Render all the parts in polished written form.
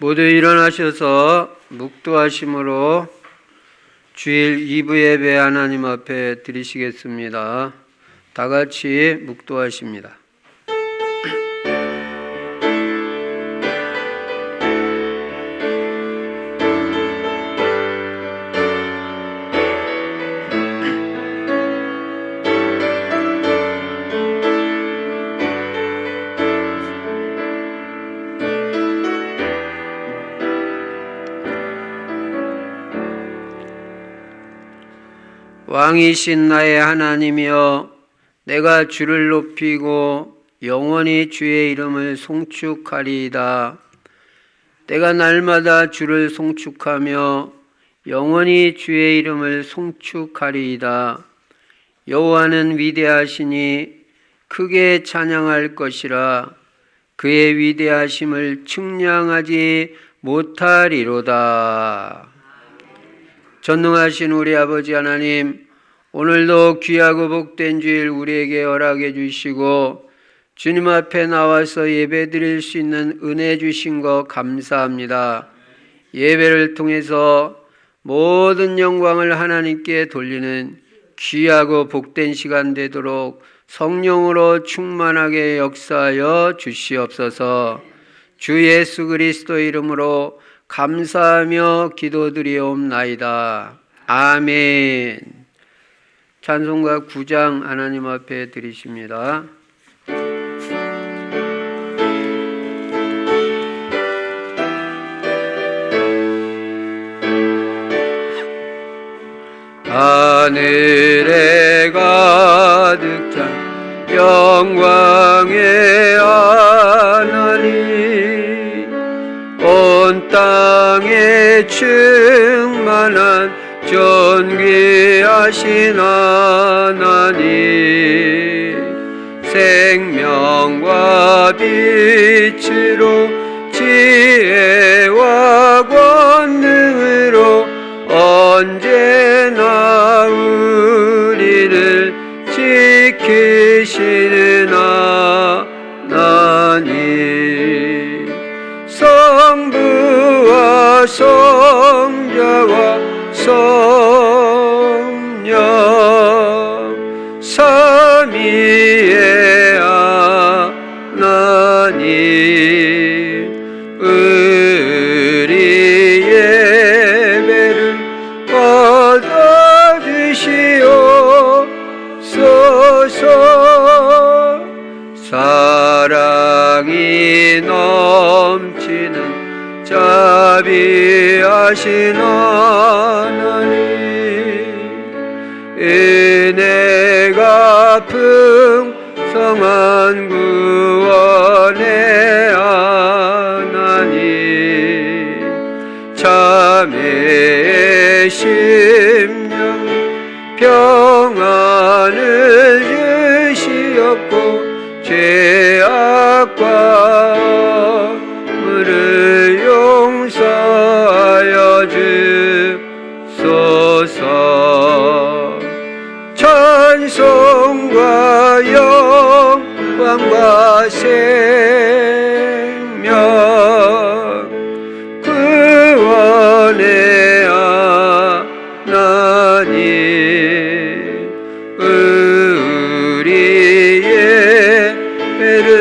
모두 일어나셔서 묵도하심으로 주일 2부 예배 하나님 앞에 드리시겠습니다. 다 같이 묵도하십니다. 왕이신 나의 하나님이여, 내가 주를 높이고 영원히 주의 이름을 송축하리이다. 내가 날마다 주를 송축하며 영원히 주의 이름을 송축하리이다. 여호와는 위대하시니 크게 찬양할 것이라. 그의 위대하심을 측량하지 못하리로다. 전능하신 우리 아버지 하나님, 오늘도 귀하고 복된 주일 우리에게 허락해 주시고 주님 앞에 나와서 예배 드릴 수 있는 은혜 주신 것 감사합니다. 예배를 통해서 모든 영광을 하나님께 돌리는 귀하고 복된 시간 되도록 성령으로 충만하게 역사하여 주시옵소서. 주 예수 그리스도 이름으로 감사하며 기도드리옵나이다. 아멘. 찬송가 9장 하나님 앞에 드리십니다. 하늘에 가득 찬 영광의 하나님, 온 땅에 충만한 존귀하신 하나님, 생명과 빛으로 지혜와 권능으로 언제나 우리를 지키시는 하나님, 성부와 성자와 성령 삼위의 하나님, 우리 예배를 받아주시옵소서. 사랑이 넘치는 자비하신 하나님, 은혜가 풍성한 구원의 하나님, 자매의 심령 평안을 주시옵고 죄악과 물을 용서하여 주소서. 찬송과 영광과 생명 구원의 하나님, 우리 예배를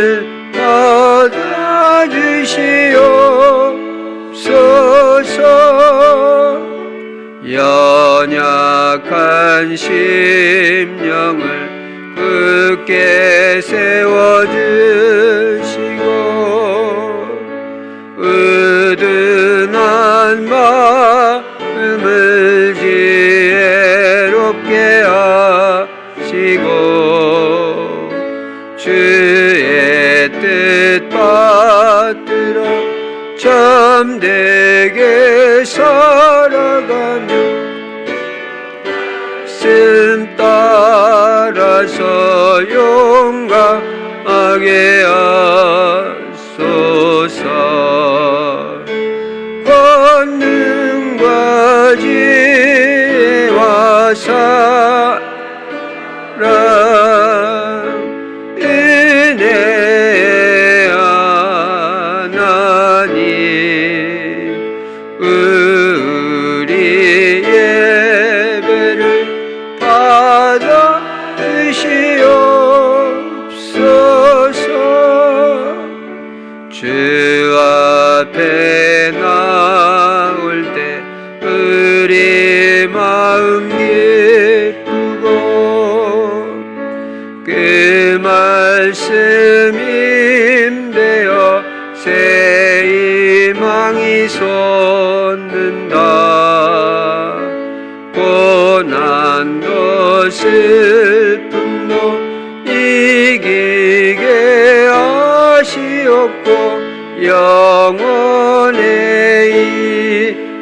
받아주시옵소서. 연약한 심령을 굳게 세워주시고 으둔한 마음을 지혜롭게 하시고 주의 뜻 받들어 참되게 살아가며 말씀 따라서 용감하게 하소서. 권능과 지혜와 사랑 은혜의 하나님, 우리 예배를 받아 주시옵소서. 주 앞에 나올 때 우리 마음 기쁘고 그 말씀 임되어 새 희망이 솟는다. 고난도 슬픔도 이기게 하시옵고 영원에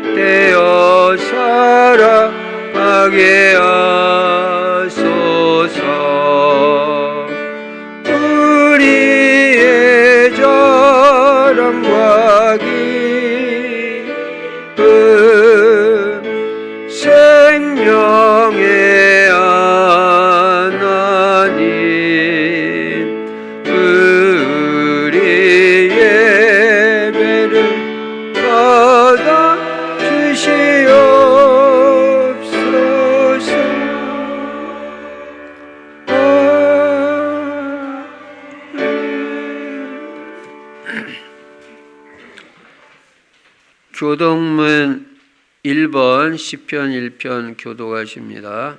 이되어 살아가게 하소서. 우리의 자랑과 기쁨 생명의 하나님, 우리 예배를 받아 주시옵소서. 교동문 1번 시편 1편 교독하십니다.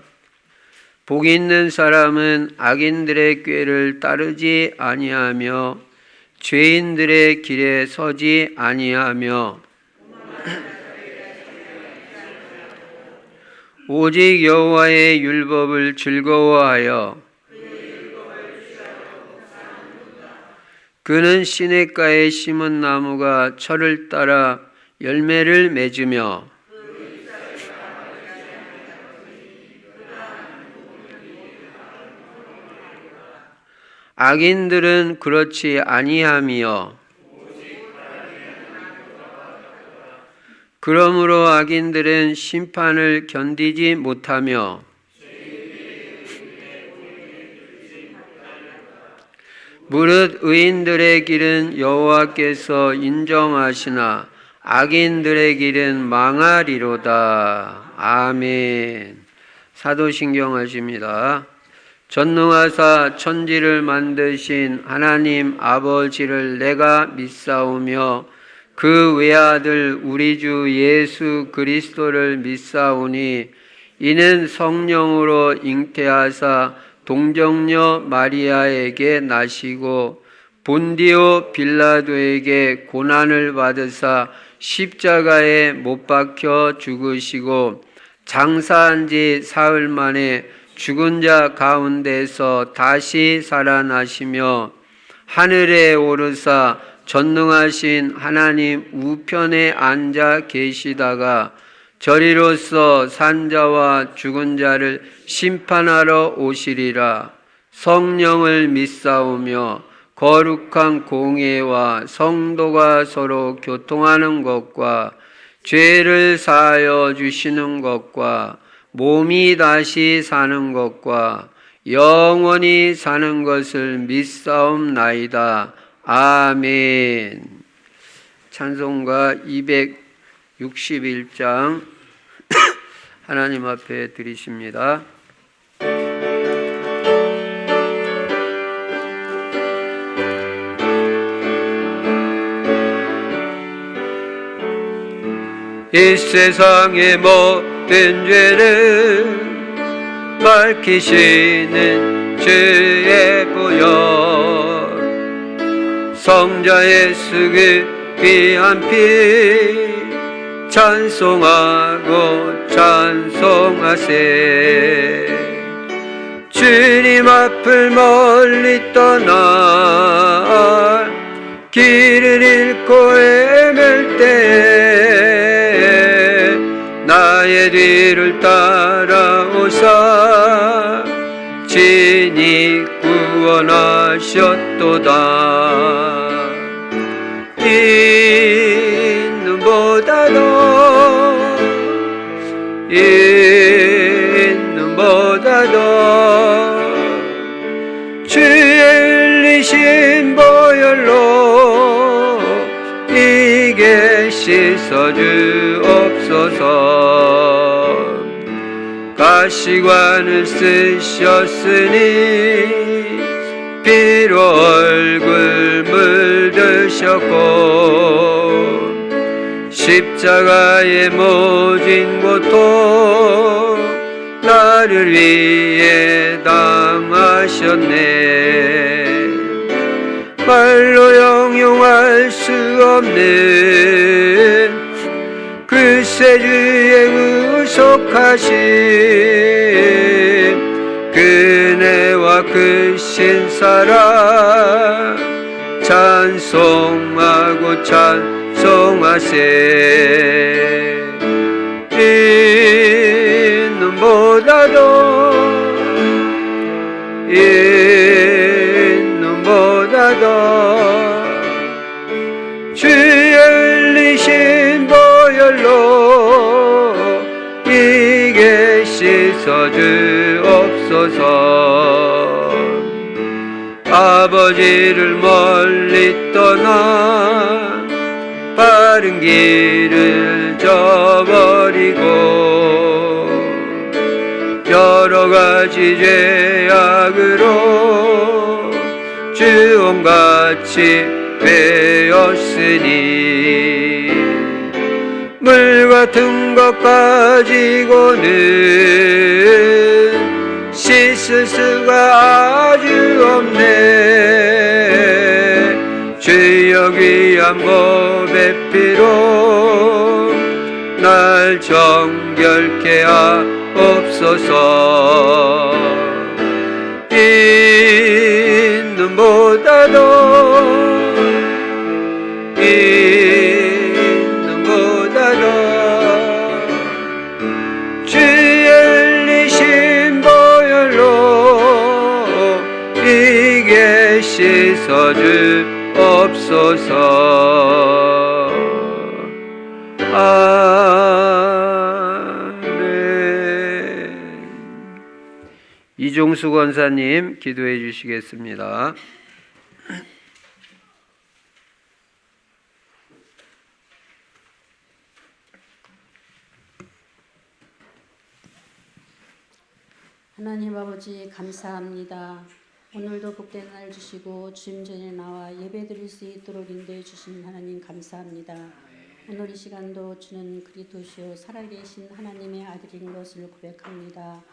복이 있는 사람은 악인들의 꾀를 따르지 아니하며 죄인들의 길에 서지 아니하며 오직 여호와의 율법을 즐거워하여 그는 시냇가에 심은 나무가 철을 따라 열매를 맺으며 악인들은 그렇지 아니하며 그러므로 악인들은 심판을 견디지 못하며 무릇 의인들의 길은 여호와께서 인정하시나 악인들의 길은 망하리로다. 아멘. 사도신경 하십니다. 전능하사 천지를 만드신 하나님 아버지를 내가 믿사오며 그 외아들 우리 주 예수 그리스도를 믿사오니 이는 성령으로 잉태하사 동정녀 마리아에게 나시고 본디오 빌라도에게 고난을 받으사 십자가에 못 박혀 죽으시고 장사한 지 사흘 만에 죽은 자 가운데서 다시 살아나시며 하늘에 오르사 전능하신 하나님 우편에 앉아 계시다가 저리로서 산자와 죽은 자를 심판하러 오시리라. 성령을 믿사오며 거룩한 공예와 성도가 서로 교통하는 것과 죄를 사하여 주시는 것과 몸이 다시 사는 것과 영원히 사는 것을 믿사옵나이다. 아멘. 찬송가 261장 하나님 앞에 드리십니다. 이 세상의 모든 죄를 밝히시는 주의 보혈 성자 예수 그 귀한 피 찬송하고 찬송하세. 주님 앞을 멀리 떠나 길을 잃고 헤맬 때 나의 뒤를 따라오사 친히 구원하셨도다. 있는보다도 주의 흘리신 보혈로 이기게 이게 씻어 주옵소서. 가시관을 쓰셨으니 피로 얼굴 물드셨고 십자가의 모진 고통 나를 위해 당하셨네. 말로 형용할 수 없는 그 세주의 의속하심 그네와 그 신사랑 찬송하고 찬송하세. 인눈보다도 주의 흘리신 보혈로 이게 씻어 주옵소서. 아버지를 멀리 떠나 바른 길을 저버리고 여러 가지 죄악으로 주홍같이 베었으니 물 같은 것 가지고는 씻을 수가 아주 없네. 주여 귀한 법의 피로 날 정결케 하옵소서. 인눈보다도 주의 흘리신 보혈로 이게 씻어 주옵소서. 아멘. 이종수 권사님 기도해 주시겠습니다. 하나님 아버지 감사합니다. 오늘도 복된 날 주시고 주님 전에 나와 예배드릴 수 있도록 인도해 주신 하나님 감사합니다. 오늘 이 시간도 주는 그리스도시요 살아계신 하나님의 아들인 것을 고백합니다.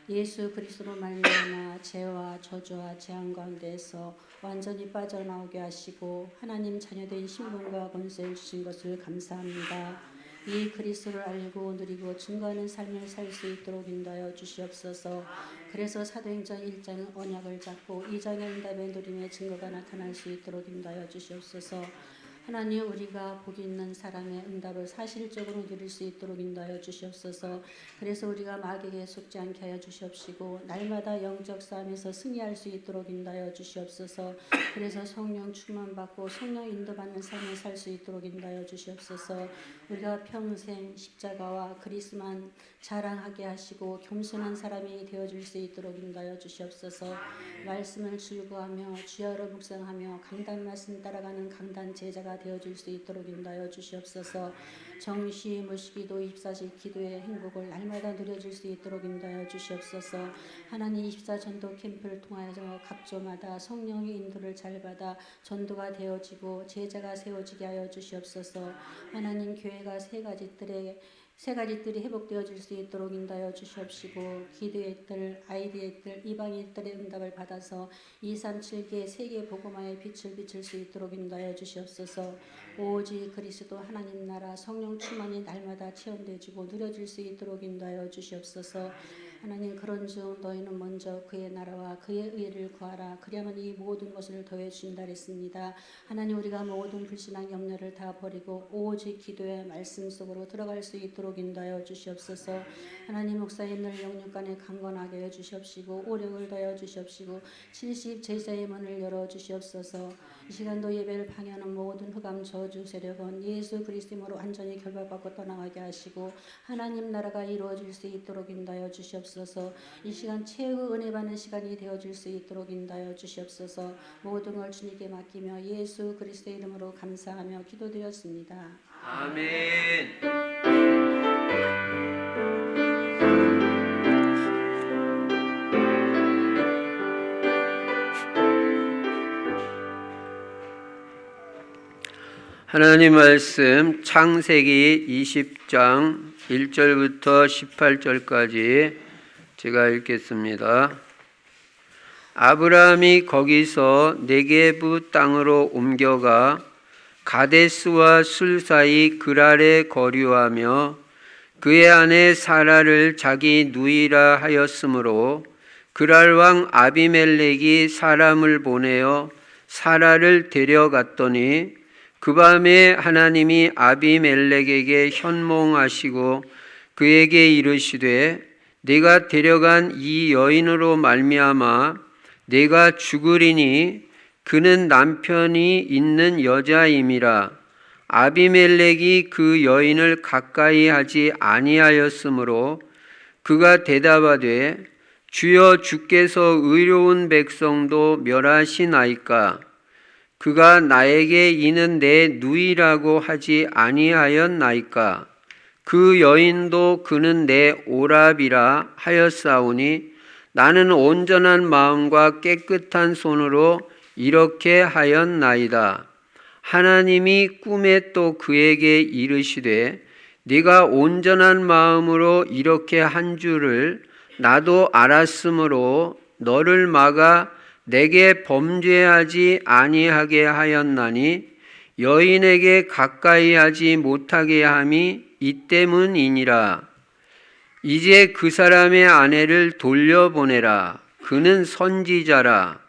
예수 그리스도로 말미암아 죄와 저주와 재앙 가운데에서 완전히 빠져나오게 하시고 하나님 자녀된 신분과 권세를 주신 것을 감사합니다. 이 그리스도를 알고 누리고 증거하는 삶을 살 수 있도록 인도하여 주시옵소서. 그래서 사도행전 1장 언약을 잡고 2장의 응답의 누림의 증거가 나타날 수 있도록 인도하여 주시옵소서. 하나님 우리가 복 있는 사람의 응답을 사실적으로 누릴 수 있도록 인도하여 주시옵소서. 그래서 우리가 마귀에게 속지 않게 하여 주시옵시고 날마다 영적 싸움에서 승리할 수 있도록 인도하여 주시옵소서. 그래서 성령 충만받고 성령 인도받는 삶을 살 수 있도록 인도하여 주시옵소서. 우리가 평생 십자가와 그리스만 자랑하게 하시고 겸손한 사람이 되어줄 수 있도록 인도하여 주시옵소서. 말씀을 즐거워하며 주야로 묵상하며 강단 말씀 따라가는 강단 제자가 되어줄 수 있도록 인도하여 주시옵소서. 정시 무시기도 24시 기도의 행복을 날마다 누려줄 수 있도록 인도하여 주시옵소서. 하나님 24 전도 캠프를 통하여서 각조마다 성령의 인도를 잘 받아 전도가 되어지고 제자가 세워지게 하여 주시옵소서. 하나님 교회가 세 가지 뜰이 회복되어질 수 있도록 인도하여 주시옵시고 기도의 뜰, 아이디의 뜰, 이방의 뜰의 응답을 받아서 237개 세계 복음화의 빛을 비출 수 있도록 인도하여 주시옵소서. 오직 그리스도 하나님 나라 성령 충만이 날마다 체험되어지고 누려질 수 있도록 인도하여 주시옵소서. 하나님 그런즉 너희는 먼저 그의 나라와 그의 의를 구하라. 그리하면 이 모든 것을 더해 주신다 했습니다. 하나님 우리가 모든 불신앙 염려를 다 버리고 오직 기도의 말씀 속으로 들어갈 수 있도록 인도하여 주시옵소서. 하나님 목사님들 영육간에 강건하게 해 주시옵시고 오력을 더하여 주시옵시고 70 제자의 문을 열어 주시옵소서. 이 시간도 예배를 방해하는 모든 흑암 저주 세력은 예수 그리스도로 완전히 결박받고 떠나가게 하시고 하나님 나라가 이루어질 수 있도록 인도하여 주시옵소서. 이 시간 최후 은혜 받는 시간이 되어질 수 있도록 인도하여 주시옵소서. 모든 걸 주님께 맡기며 예수 그리스도의 이름으로 감사하며 기도드렸습니다. 아멘. 하나님 말씀 창세기 20장 1절부터 18절까지 제가 읽겠습니다. 아브라함이 거기서 네게부 땅으로 옮겨가 가데스와 술 사이 그랄에 거류하며 그의 아내 사라를 자기 누이라 하였으므로 그랄 왕 아비멜렉이 사람을 보내어 사라를 데려갔더니 그 밤에 하나님이 아비멜렉에게 현몽하시고 그에게 이르시되 내가 데려간 이 여인으로 말미암아 내가 죽으리니 그는 남편이 있는 여자임이라. 아비멜렉이 그 여인을 가까이 하지 아니하였으므로 그가 대답하되 주여 주께서 의로운 백성도 멸하시나이까. 그가 나에게 이는 내 누이라고 하지 아니하였나이까. 그 여인도 그는 내 오랍이라 하였사오니 나는 온전한 마음과 깨끗한 손으로 이렇게 하였나이다. 하나님이 꿈에 또 그에게 이르시되 네가 온전한 마음으로 이렇게 한 줄을 나도 알았으므로 너를 막아 내게 범죄하지 아니하게 하였나니 여인에게 가까이 하지 못하게 함이 이 때문이니라. 이제 그 사람의 아내를 돌려보내라. 그는 선지자라.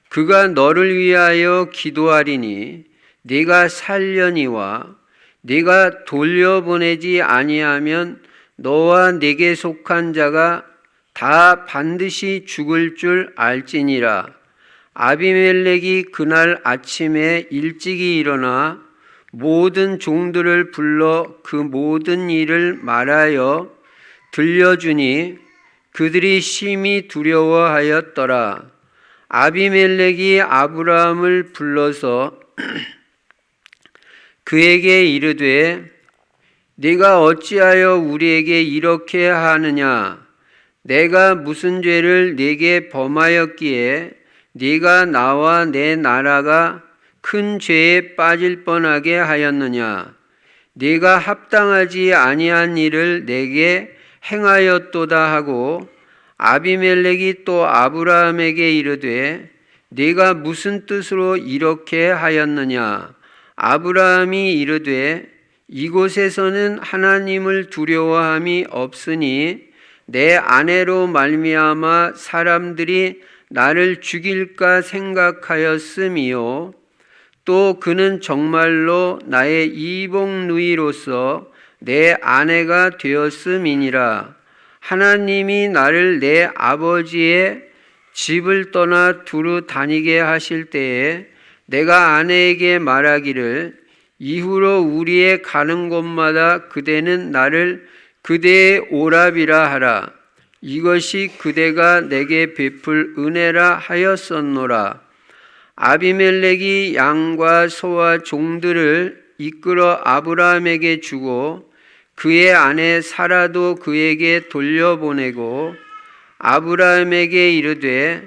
그가 너를 위하여 기도하리니 네가 살려니와 네가 돌려보내지 아니하면 너와 네게 속한 자가 다 반드시 죽을 줄 알지니라. 아비멜렉이 그날 아침에 일찍이 일어나 모든 종들을 불러 그 모든 일을 말하여 들려주니 그들이 심히 두려워하였더라. 아비멜렉이 아브라함을 불러서 그에게 이르되 네가 어찌하여 우리에게 이렇게 하느냐. 내가 무슨 죄를 네게 범하였기에 네가 나와 내 나라가 큰 죄에 빠질 뻔하게 하였느냐. 네가 합당하지 아니한 일을 내게 행하였도다 하고 아비멜렉이 또 아브라함에게 이르되 네가 무슨 뜻으로 이렇게 하였느냐. 아브라함이 이르되 이곳에서는 하나님을 두려워함이 없으니 내 아내로 말미암아 사람들이 나를 죽일까 생각하였음이요. 또 그는 정말로 나의 이복 누이로서 내 아내가 되었음이니라. 하나님이 나를 내 아버지의 집을 떠나 두루 다니게 하실 때에 내가 아내에게 말하기를 이후로 우리의 가는 곳마다 그대는 나를 그대의 오랍이라 하라. 이것이 그대가 내게 베풀 은혜라 하였었노라. 아비멜렉이 양과 소와 종들을 이끌어 아브라함에게 주고 그의 아내 사라도 그에게 돌려보내고 아브라함에게 이르되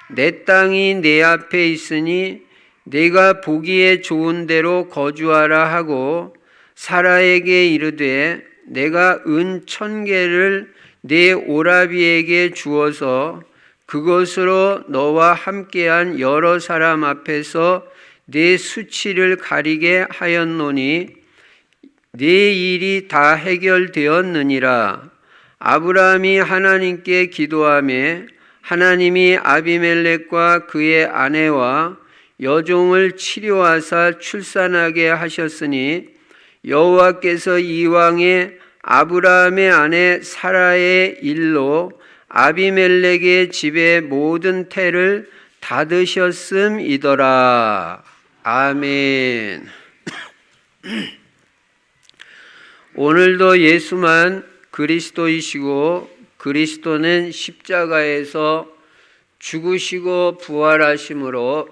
내 땅이 내 앞에 있으니 내가 보기에 좋은 대로 거주하라 하고 사라에게 이르되 내가 은 1000개를 네 오라비에게 주어서 그것으로 너와 함께한 여러 사람 앞에서 네 수치를 가리게 하였노니 네 일이 다 해결되었느니라. 아브라함이 하나님께 기도하며 하나님이 아비멜렉과 그의 아내와 여종을 치료하사 출산하게 하셨으니 여호와께서 이왕에 아브라함의 아내 사라의 일로 아비멜렉의 집의 모든 태를 닫으셨음이더라. 아멘. 오늘도 예수만 그리스도이시고 그리스도는 십자가에서 죽으시고 부활하심으로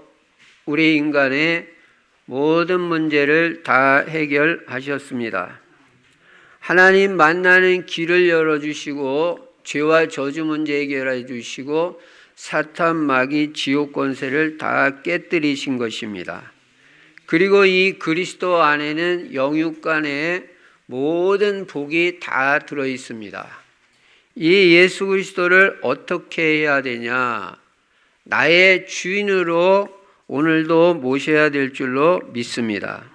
우리 인간의 모든 문제를 다 해결하셨습니다. 하나님 만나는 길을 열어주시고 죄와 저주 문제 해결해 주시고 사탄 마귀 지옥 권세를 다 깨뜨리신 것입니다. 그리고 이 그리스도 안에는 영육간의 모든 복이 다 들어 있습니다. 이 예수 그리스도를 어떻게 해야 되냐? 나의 주인으로 오늘도 모셔야 될 줄로 믿습니다.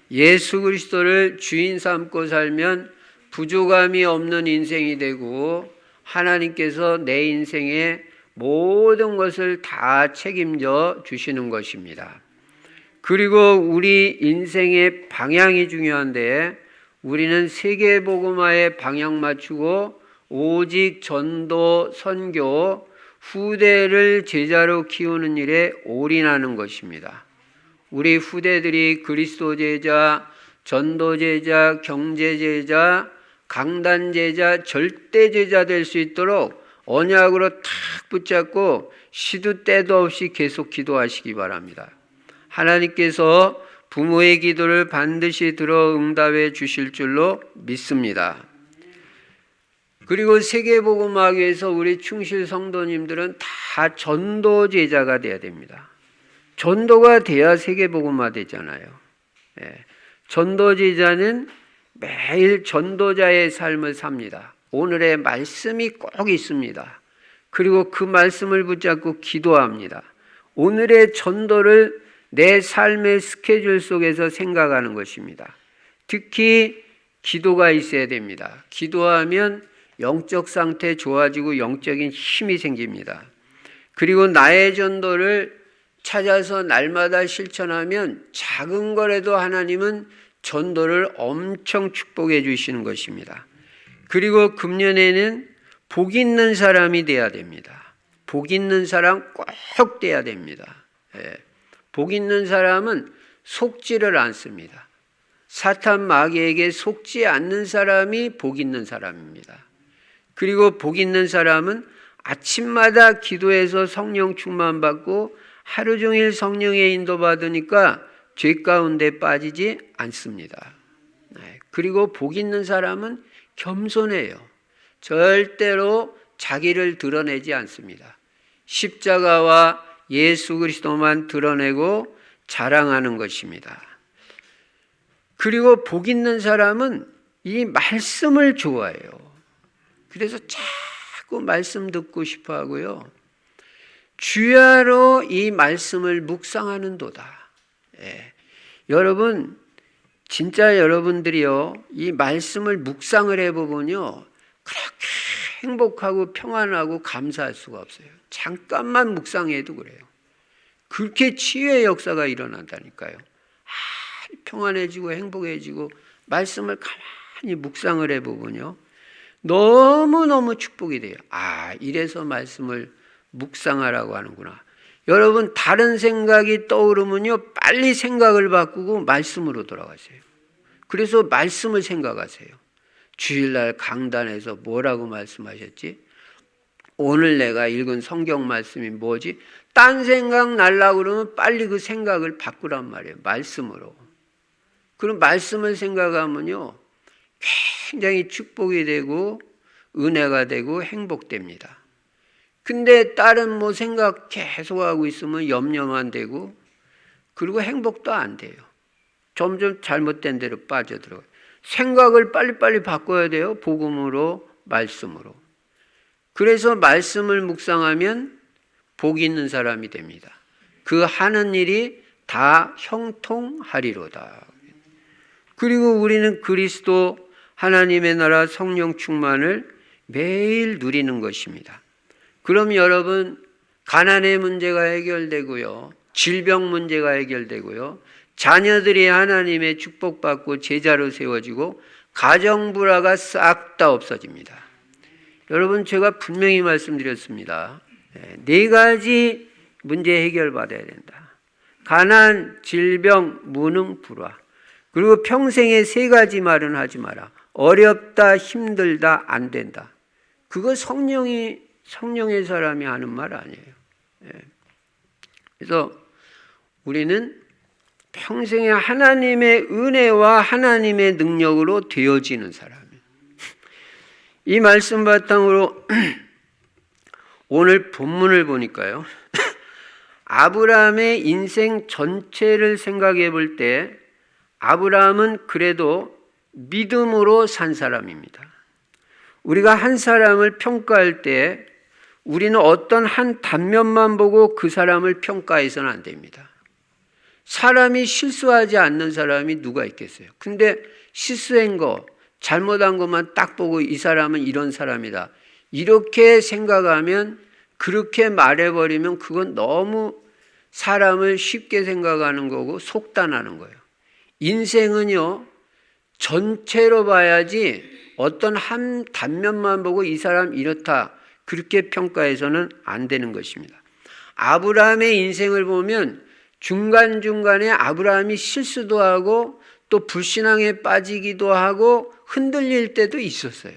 예수 그리스도를 주인 삼고 살면 부족함이 없는 인생이 되고 하나님께서 내 인생의 모든 것을 다 책임져 주시는 것입니다. 그리고 우리 인생의 방향이 중요한데 우리는 세계복음화에 방향 맞추고 오직 전도, 선교, 후대를 제자로 키우는 일에 올인하는 것입니다. 우리 후대들이 그리스도 제자, 전도 제자, 경제 제자, 강단 제자, 절대 제자 될 수 있도록 언약으로 탁 붙잡고 시도 때도 없이 계속 기도하시기 바랍니다. 하나님께서 부모의 기도를 반드시 들어 응답해 주실 줄로 믿습니다. 그리고 세계복음화에서 우리 충실 성도님들은 다 전도 제자가 돼야 됩니다. 전도가 돼야 세계복음화 되잖아요. 전도 제자는 매일 전도자의 삶을 삽니다. 오늘의 말씀이 꼭 있습니다. 그리고 그 말씀을 붙잡고 기도합니다. 오늘의 전도를 내 삶의 스케줄 속에서 생각하는 것입니다. 특히 기도가 있어야 됩니다. 기도하면 영적 상태 좋아지고 영적인 힘이 생깁니다. 그리고 나의 전도를 찾아서 날마다 실천하면 작은 거라도 하나님은 전도를 엄청 축복해 주시는 것입니다. 그리고 금년에는 복 있는 사람이 돼야 됩니다. 복 있는 사람 꼭 돼야 됩니다. 복 있는 사람은 속지를 않습니다. 사탄 마귀에게 속지 않는 사람이 복 있는 사람입니다. 그리고 복 있는 사람은 아침마다 기도해서 성령 충만받고 하루 종일 성령의 인도받으니까 죄 가운데 빠지지 않습니다. 그리고 복 있는 사람은 겸손해요. 절대로 자기를 드러내지 않습니다. 십자가와 예수 그리스도만 드러내고 자랑하는 것입니다. 그리고 복 있는 사람은 이 말씀을 좋아해요. 그래서 자꾸 말씀 듣고 싶어 하고요. 주야로 이 말씀을 묵상하는도다. 여러분, 진짜 여러분들이요, 이 말씀을 묵상을 해보면요, 그렇게 행복하고 평안하고 감사할 수가 없어요. 잠깐만 묵상해도 그래요. 그렇게 치유의 역사가 일어난다니까요. 평안해지고 행복해지고 말씀을 가만히 묵상을 해보면요, 너무너무 축복이 돼요. 이래서 말씀을 묵상하라고 하는구나. 여러분, 다른 생각이 떠오르면요, 빨리 생각을 바꾸고 말씀으로 돌아가세요. 그래서 말씀을 생각하세요. 주일날 강단에서 뭐라고 말씀하셨지? 오늘 내가 읽은 성경 말씀이 뭐지? 딴 생각 날라고 그러면 빨리 그 생각을 바꾸란 말이에요. 말씀으로. 그럼 말씀을 생각하면요, 굉장히 축복이 되고 은혜가 되고 행복됩니다. 근데 다른 생각 계속하고 있으면 염려만 되고 그리고 행복도 안 돼요. 점점 잘못된 데로 빠져들어요. 생각을 빨리빨리 바꿔야 돼요. 복음으로, 말씀으로. 그래서 말씀을 묵상하면 복 있는 사람이 됩니다. 그 하는 일이 다 형통하리로다. 그리고 우리는 그리스도 하나님의 나라 성령 충만을 매일 누리는 것입니다. 그럼 여러분, 가난의 문제가 해결되고요, 질병 문제가 해결되고요, 자녀들이 하나님의 축복받고 제자로 세워지고 가정불화가 싹 다 없어집니다. 여러분, 제가 분명히 말씀드렸습니다. 4가지 문제 해결받아야 된다. 가난, 질병, 무능, 불화. 그리고 평생에 세 가지 말은 하지 마라. 어렵다, 힘들다, 안 된다. 그거 성령의 사람이 하는 말 아니에요. 그래서 우리는 평생에 하나님의 은혜와 하나님의 능력으로 되어지는 사람이에요. 이 말씀 바탕으로 오늘 본문을 보니까요. 아브라함의 인생 전체를 생각해 볼 때 아브라함은 그래도 믿음으로 산 사람입니다. 우리가 한 사람을 평가할 때 우리는 어떤 한 단면만 보고 그 사람을 평가해서는 안 됩니다. 사람이 실수하지 않는 사람이 누가 있겠어요? 근데 실수한 거, 잘못한 것만 딱 보고 이 사람은 이런 사람이다. 이렇게 생각하면, 그렇게 말해버리면 그건 너무 사람을 쉽게 생각하는 거고 속단하는 거예요. 인생은요, 전체로 봐야지 어떤 한 단면만 보고 이 사람 이렇다, 그렇게 평가해서는 안 되는 것입니다. 아브라함의 인생을 보면 중간중간에 아브라함이 실수도 하고 또 불신앙에 빠지기도 하고 흔들릴 때도 있었어요.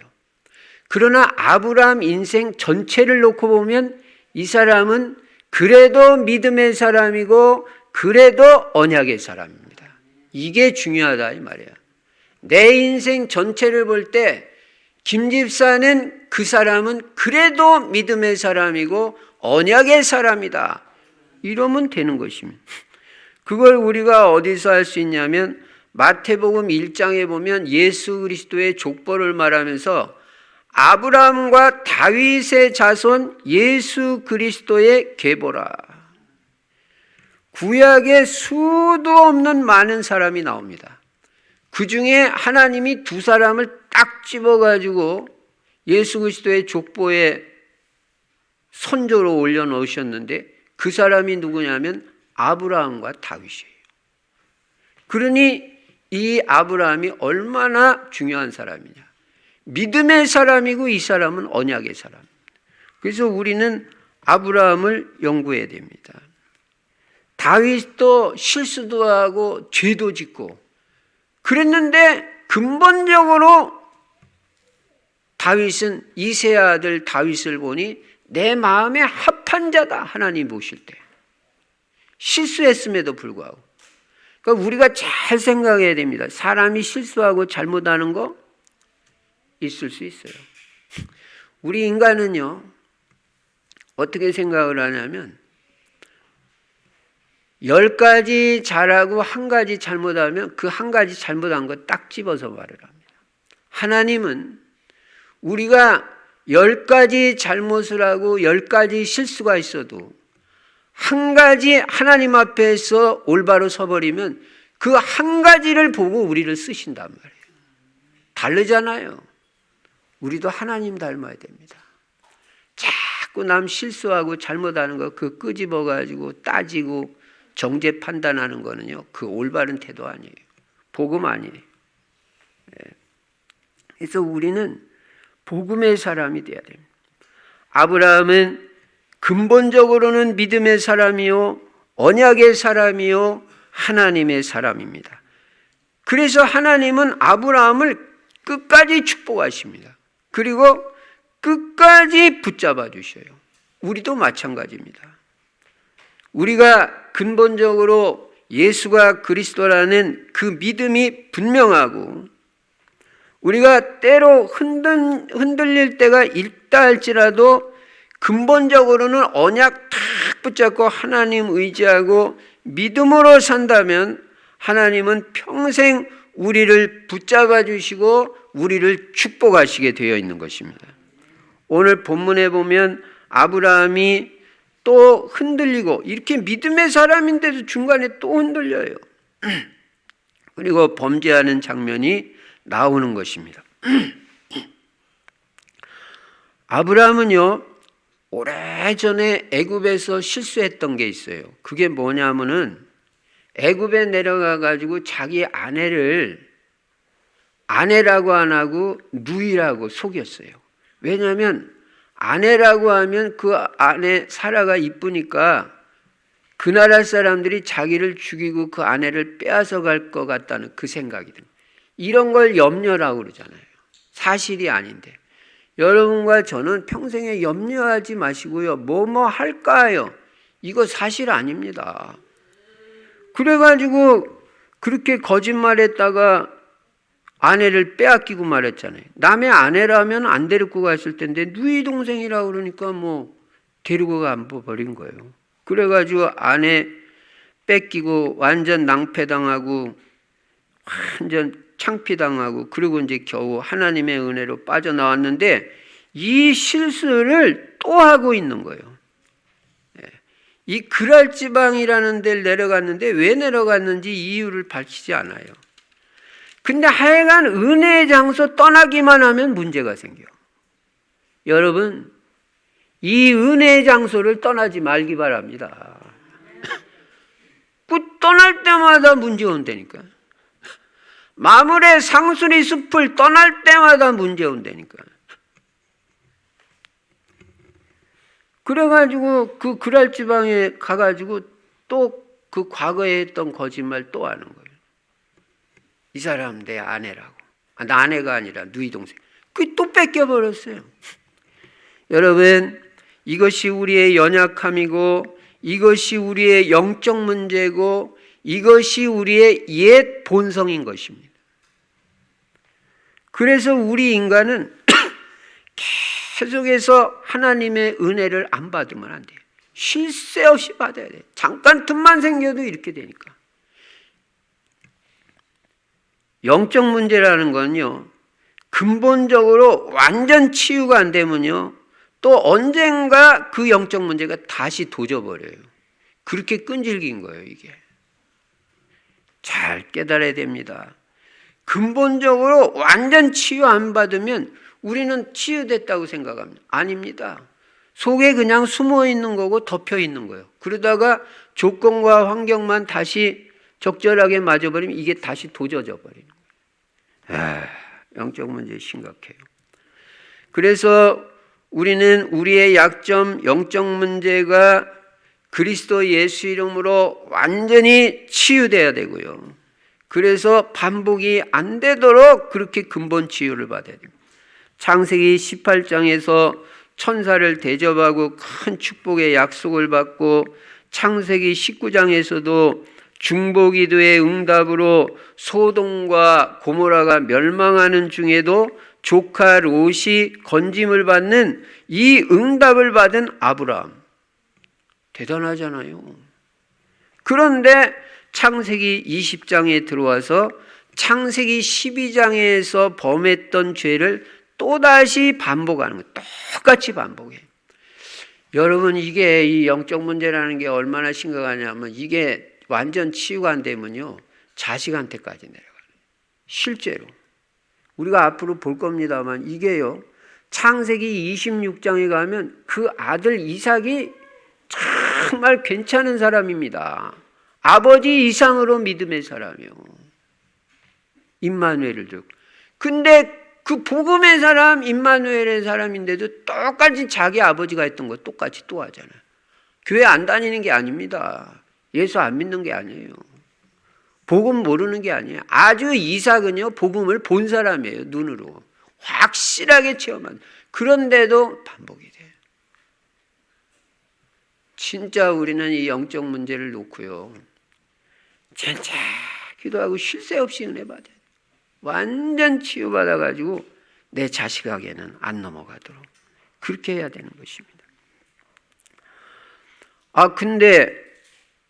그러나 아브라함 인생 전체를 놓고 보면 이 사람은 그래도 믿음의 사람이고 그래도 언약의 사람입니다. 이게 중요하다 이 말이야. 내 인생 전체를 볼 때 김 집사는 그 사람은 그래도 믿음의 사람이고 언약의 사람이다. 이러면 되는 것입니다. 그걸 우리가 어디서 할 수 있냐면 마태복음 1장에 보면 예수 그리스도의 족보를 말하면서 아브라함과 다윗의 자손 예수 그리스도의 계보라. 구약에 수도 없는 많은 사람이 나옵니다. 그 중에 하나님이 두 사람을 딱 집어가지고 예수 그리스도의 족보에 선조로 올려놓으셨는데 그 사람이 누구냐면 아브라함과 다윗이에요. 그러니 이 아브라함이 얼마나 중요한 사람이냐. 믿음의 사람이고 이 사람은 언약의 사람입니다. 그래서 우리는 아브라함을 연구해야 됩니다. 다윗도 실수도 하고 죄도 짓고 그랬는데 근본적으로 다윗은 이새의 아들 다윗을 보니 내 마음에 합한 자다. 하나님 보실 때. 실수했음에도 불구하고. 그러니까 우리가 잘 생각해야 됩니다. 사람이 실수하고 잘못하는 거 있을 수 있어요. 우리 인간은요, 어떻게 생각을 하냐면 10가지 잘하고 1가지 잘못하면 그 1가지 잘못한 거 딱 집어서 말을 합니다. 하나님은 우리가 10가지 잘못을 하고 10가지 실수가 있어도 1가지 하나님 앞에서 올바로 서버리면 그 1가지를 보고 우리를 쓰신단 말이에요. 다르잖아요. 우리도 하나님 닮아야 됩니다. 자꾸 남 실수하고 잘못하는 거 그 끄집어가지고 따지고 정죄 판단하는 거는요, 그 올바른 태도 아니에요. 복음 아니에요. 그래서 우리는 복음의 사람이 돼야 됩니다. 아브라함은 근본적으로는 믿음의 사람이요, 언약의 사람이요, 하나님의 사람입니다. 그래서 하나님은 아브라함을 끝까지 축복하십니다. 그리고 끝까지 붙잡아 주셔요. 우리도 마찬가지입니다. 우리가 근본적으로 예수가 그리스도라는 그 믿음이 분명하고 우리가 때로 흔들릴 때가 있다 할지라도 근본적으로는 언약 탁 붙잡고 하나님 의지하고 믿음으로 산다면 하나님은 평생 우리를 붙잡아 주시고 우리를 축복하시게 되어 있는 것입니다. 오늘 본문에 보면 아브라함이 또 흔들리고 이렇게 믿음의 사람인데도 중간에 또 흔들려요. 그리고 범죄하는 장면이 나오는 것입니다. 아브라함은요, 오래전에 애굽에서 실수했던 게 있어요. 그게 뭐냐면은 애굽에 내려가 가지고 자기 아내라고 안 하고 누이라고 속였어요. 왜냐하면 아내라고 하면 그 아내 사라가 이쁘니까 그 나라 사람들이 자기를 죽이고 그 아내를 빼앗아 갈 것 같다는 그 생각이 듭니다. 이런 걸 염려라고 그러잖아요. 사실이 아닌데. 여러분과 저는 평생에 염려하지 마시고요. 뭐뭐 할까요? 이거 사실 아닙니다. 그래가지고 그렇게 거짓말했다가 아내를 빼앗기고 말했잖아요. 남의 아내라면 안 데리고 갔을 텐데 누이 동생이라고 그러니까 뭐 데리고 가버린 거예요. 그래가지고 아내 뺏기고 완전 낭패당하고 완전 창피당하고 그리고 이제 겨우 하나님의 은혜로 빠져나왔는데 이 실수를 또 하고 있는 거예요. 이 그랄 지방이라는 데를 내려갔는데 왜 내려갔는지 이유를 밝히지 않아요. 근데 하여간 은혜의 장소 떠나기만 하면 문제가 생겨요. 여러분, 이 은혜의 장소를 떠나지 말기 바랍니다. 그 떠날 때마다 문제 온다니까. 마물의 상수리 숲을 떠날 때마다 문제 온다니까. 그래가지고 그 그랄 지방에 가가지고 또 그 과거에 했던 거짓말 또 하는 거예요. 이 사람 내 아내라고. 나 아내가 아니라 누이 동생. 그 또 뺏겨버렸어요. 여러분, 이것이 우리의 연약함이고 이것이 우리의 영적 문제고 이것이 우리의 옛 본성인 것입니다. 그래서 우리 인간은 계속해서 하나님의 은혜를 안 받으면 안 돼요. 쉴 새 없이 받아야 돼요. 잠깐 틈만 생겨도 이렇게 되니까. 영적 문제라는 건요, 근본적으로 완전 치유가 안 되면요, 또 언젠가 그 영적 문제가 다시 도져버려요. 그렇게 끈질긴 거예요, 이게. 잘 깨달아야 됩니다. 근본적으로 완전 치유 안 받으면 우리는 치유됐다고 생각합니다. 아닙니다. 속에 그냥 숨어 있는 거고 덮여 있는 거예요. 그러다가 조건과 환경만 다시 적절하게 맞아버리면 이게 다시 도져져 버리는 거예요. 영적 문제 심각해요. 그래서 우리는 우리의 약점, 영적 문제가 그리스도 예수 이름으로 완전히 치유돼야 되고요. 그래서 반복이 안 되도록 그렇게 근본 치유를 받아야 됩니다. 창세기 18장에서 천사를 대접하고 큰 축복의 약속을 받고 창세기 19장에서도 중보기도의 응답으로 소돔과 고모라가 멸망하는 중에도 조카 롯이 건짐을 받는 이 응답을 받은 아브라함. 대단하잖아요. 그런데 창세기 20장에 들어와서 창세기 12장에서 범했던 죄를 또다시 반복하는 거예요. 똑같이 반복해요. 여러분, 이게 이 영적 문제라는 게 얼마나 심각하냐면 이게 완전 치유가 안 되면요, 자식한테까지 내려가요. 실제로. 우리가 앞으로 볼 겁니다만 이게요, 창세기 26장에 가면 그 아들 이삭이 정말 괜찮은 사람입니다. 아버지 이상으로 믿음의 사람이요. 임마누엘을 듣고. 근데 그 복음의 사람, 임마누엘의 사람인데도 똑같이 자기 아버지가 했던 거 똑같이 또 하잖아요. 교회 안 다니는 게 아닙니다. 예수 안 믿는 게 아니에요. 복음 모르는 게 아니에요. 아주 이삭은요, 복음을 본 사람이에요. 눈으로. 확실하게 체험한. 그런데도 반복이 돼요. 진짜 우리는 이 영적 문제를 놓고요, 진짜 기도하고 쉴 새 없이 은혜 받아요. 완전 치유받아가지고 내 자식에게는 안 넘어가도록 그렇게 해야 되는 것입니다. 근데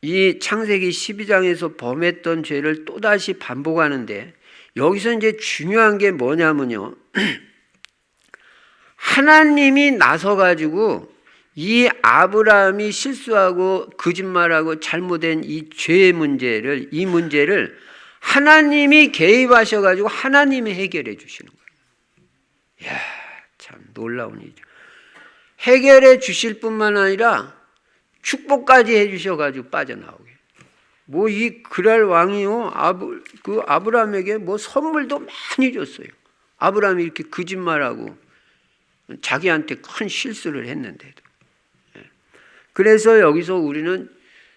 이 창세기 12장에서 범했던 죄를 또다시 반복하는데 여기서 이제 중요한 게 뭐냐면요, 하나님이 나서가지고 이 아브라함이 실수하고 거짓말하고 잘못된 이 죄의 문제를, 이 문제를 하나님이 개입하셔가지고 하나님이 해결해 주시는 거예요. 이야, 참 놀라운 일이죠. 해결해 주실 뿐만 아니라 축복까지 해 주셔가지고 빠져나오게. 뭐 이 그랄 왕이요, 아브라함에게 뭐 선물도 많이 줬어요. 아브라함이 이렇게 거짓말하고 자기한테 큰 실수를 했는데도. 그래서 여기서 우리는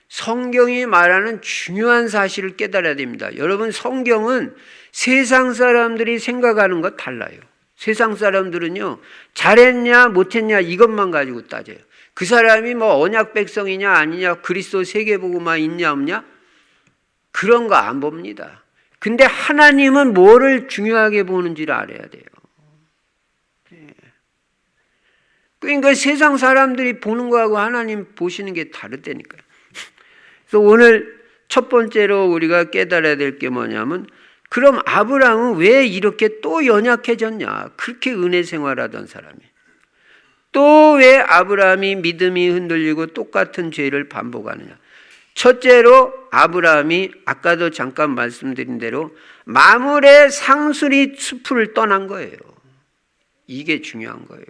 성경이 말하는 중요한 사실을 깨달아야 됩니다. 여러분, 성경은 세상 사람들이 생각하는 것 달라요. 세상 사람들은요, 잘했냐 못했냐 이것만 가지고 따져요. 그 사람이 뭐 언약 백성이냐 아니냐, 그리스도 세계복음화 있냐 없냐, 그런 거 안 봅니다. 근데 하나님은 뭐를 중요하게 보는지를 알아야 돼요. 그러니까 세상 사람들이 보는 거하고 하나님 보시는 게 다르다니까요. 그래서 오늘 첫 번째로 우리가 깨달아야 될 게 뭐냐면, 그럼 아브라함은 왜 이렇게 또 연약해졌냐? 그렇게 은혜 생활하던 사람이. 또 왜 아브라함이 믿음이 흔들리고 똑같은 죄를 반복하느냐? 첫째로 아브라함이 아까도 잠깐 말씀드린 대로 마물의 상수리 숲을 떠난 거예요. 이게 중요한 거예요.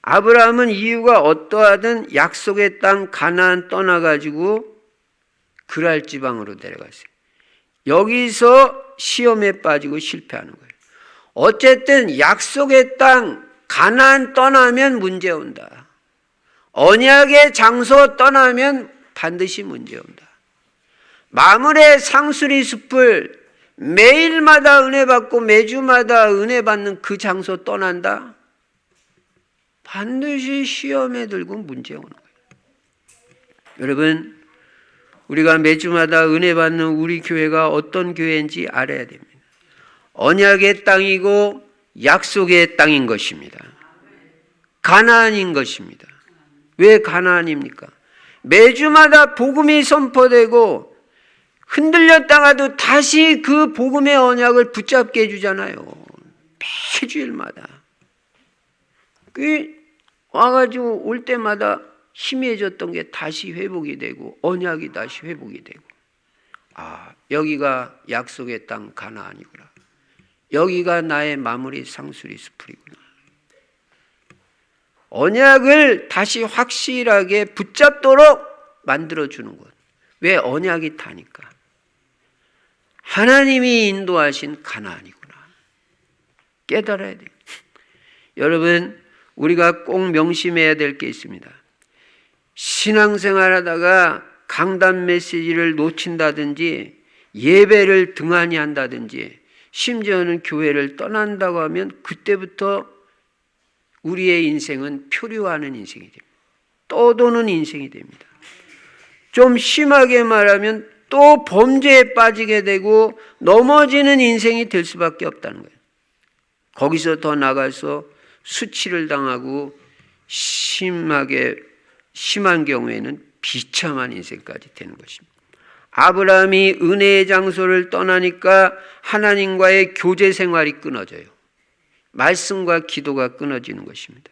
아브라함은 이유가 어떠하든 약속의 땅 가나안 떠나가지고 그랄 지방으로 내려갔어요. 여기서 시험에 빠지고 실패하는 거예요. 어쨌든 약속의 땅 가나안 떠나면 문제 온다. 언약의 장소 떠나면 반드시 문제 온다. 마물의 상수리 숲을 매일마다 은혜 받고 매주마다 은혜 받는 그 장소 떠난다? 반드시 시험에 들고 문제 오는 거예요. 여러분, 우리가 매주마다 은혜 받는 우리 교회가 어떤 교회인지 알아야 됩니다. 언약의 땅이고 약속의 땅인 것입니다. 가나안인 것입니다. 왜 가나안입니까? 매주마다 복음이 선포되고 흔들렸다가도 다시 그 복음의 언약을 붙잡게 해주잖아요. 매주일마다. 와가지고 올 때마다 희미해졌던 게 다시 회복이 되고 언약이 다시 회복이 되고, 여기가 약속의 땅 가나안이구나. 여기가 나의 마무리 상수리 숲이구나. 언약을 다시 확실하게 붙잡도록 만들어주는 것. 왜? 언약이 타니까. 하나님이 인도하신 가나안이구나. 깨달아야 돼요. 여러분, 우리가 꼭 명심해야 될 게 있습니다. 신앙생활 하다가 강단 메시지를 놓친다든지 예배를 등한히 한다든지 심지어는 교회를 떠난다고 하면 그때부터 우리의 인생은 표류하는 인생이 됩니다. 떠도는 인생이 됩니다. 좀 심하게 말하면 또 범죄에 빠지게 되고 넘어지는 인생이 될 수밖에 없다는 거예요. 거기서 더 나가서 수치를 당하고 심한 경우에는 비참한 인생까지 되는 것입니다. 아브라함이 은혜의 장소를 떠나니까 하나님과의 교제 생활이 끊어져요. 말씀과 기도가 끊어지는 것입니다.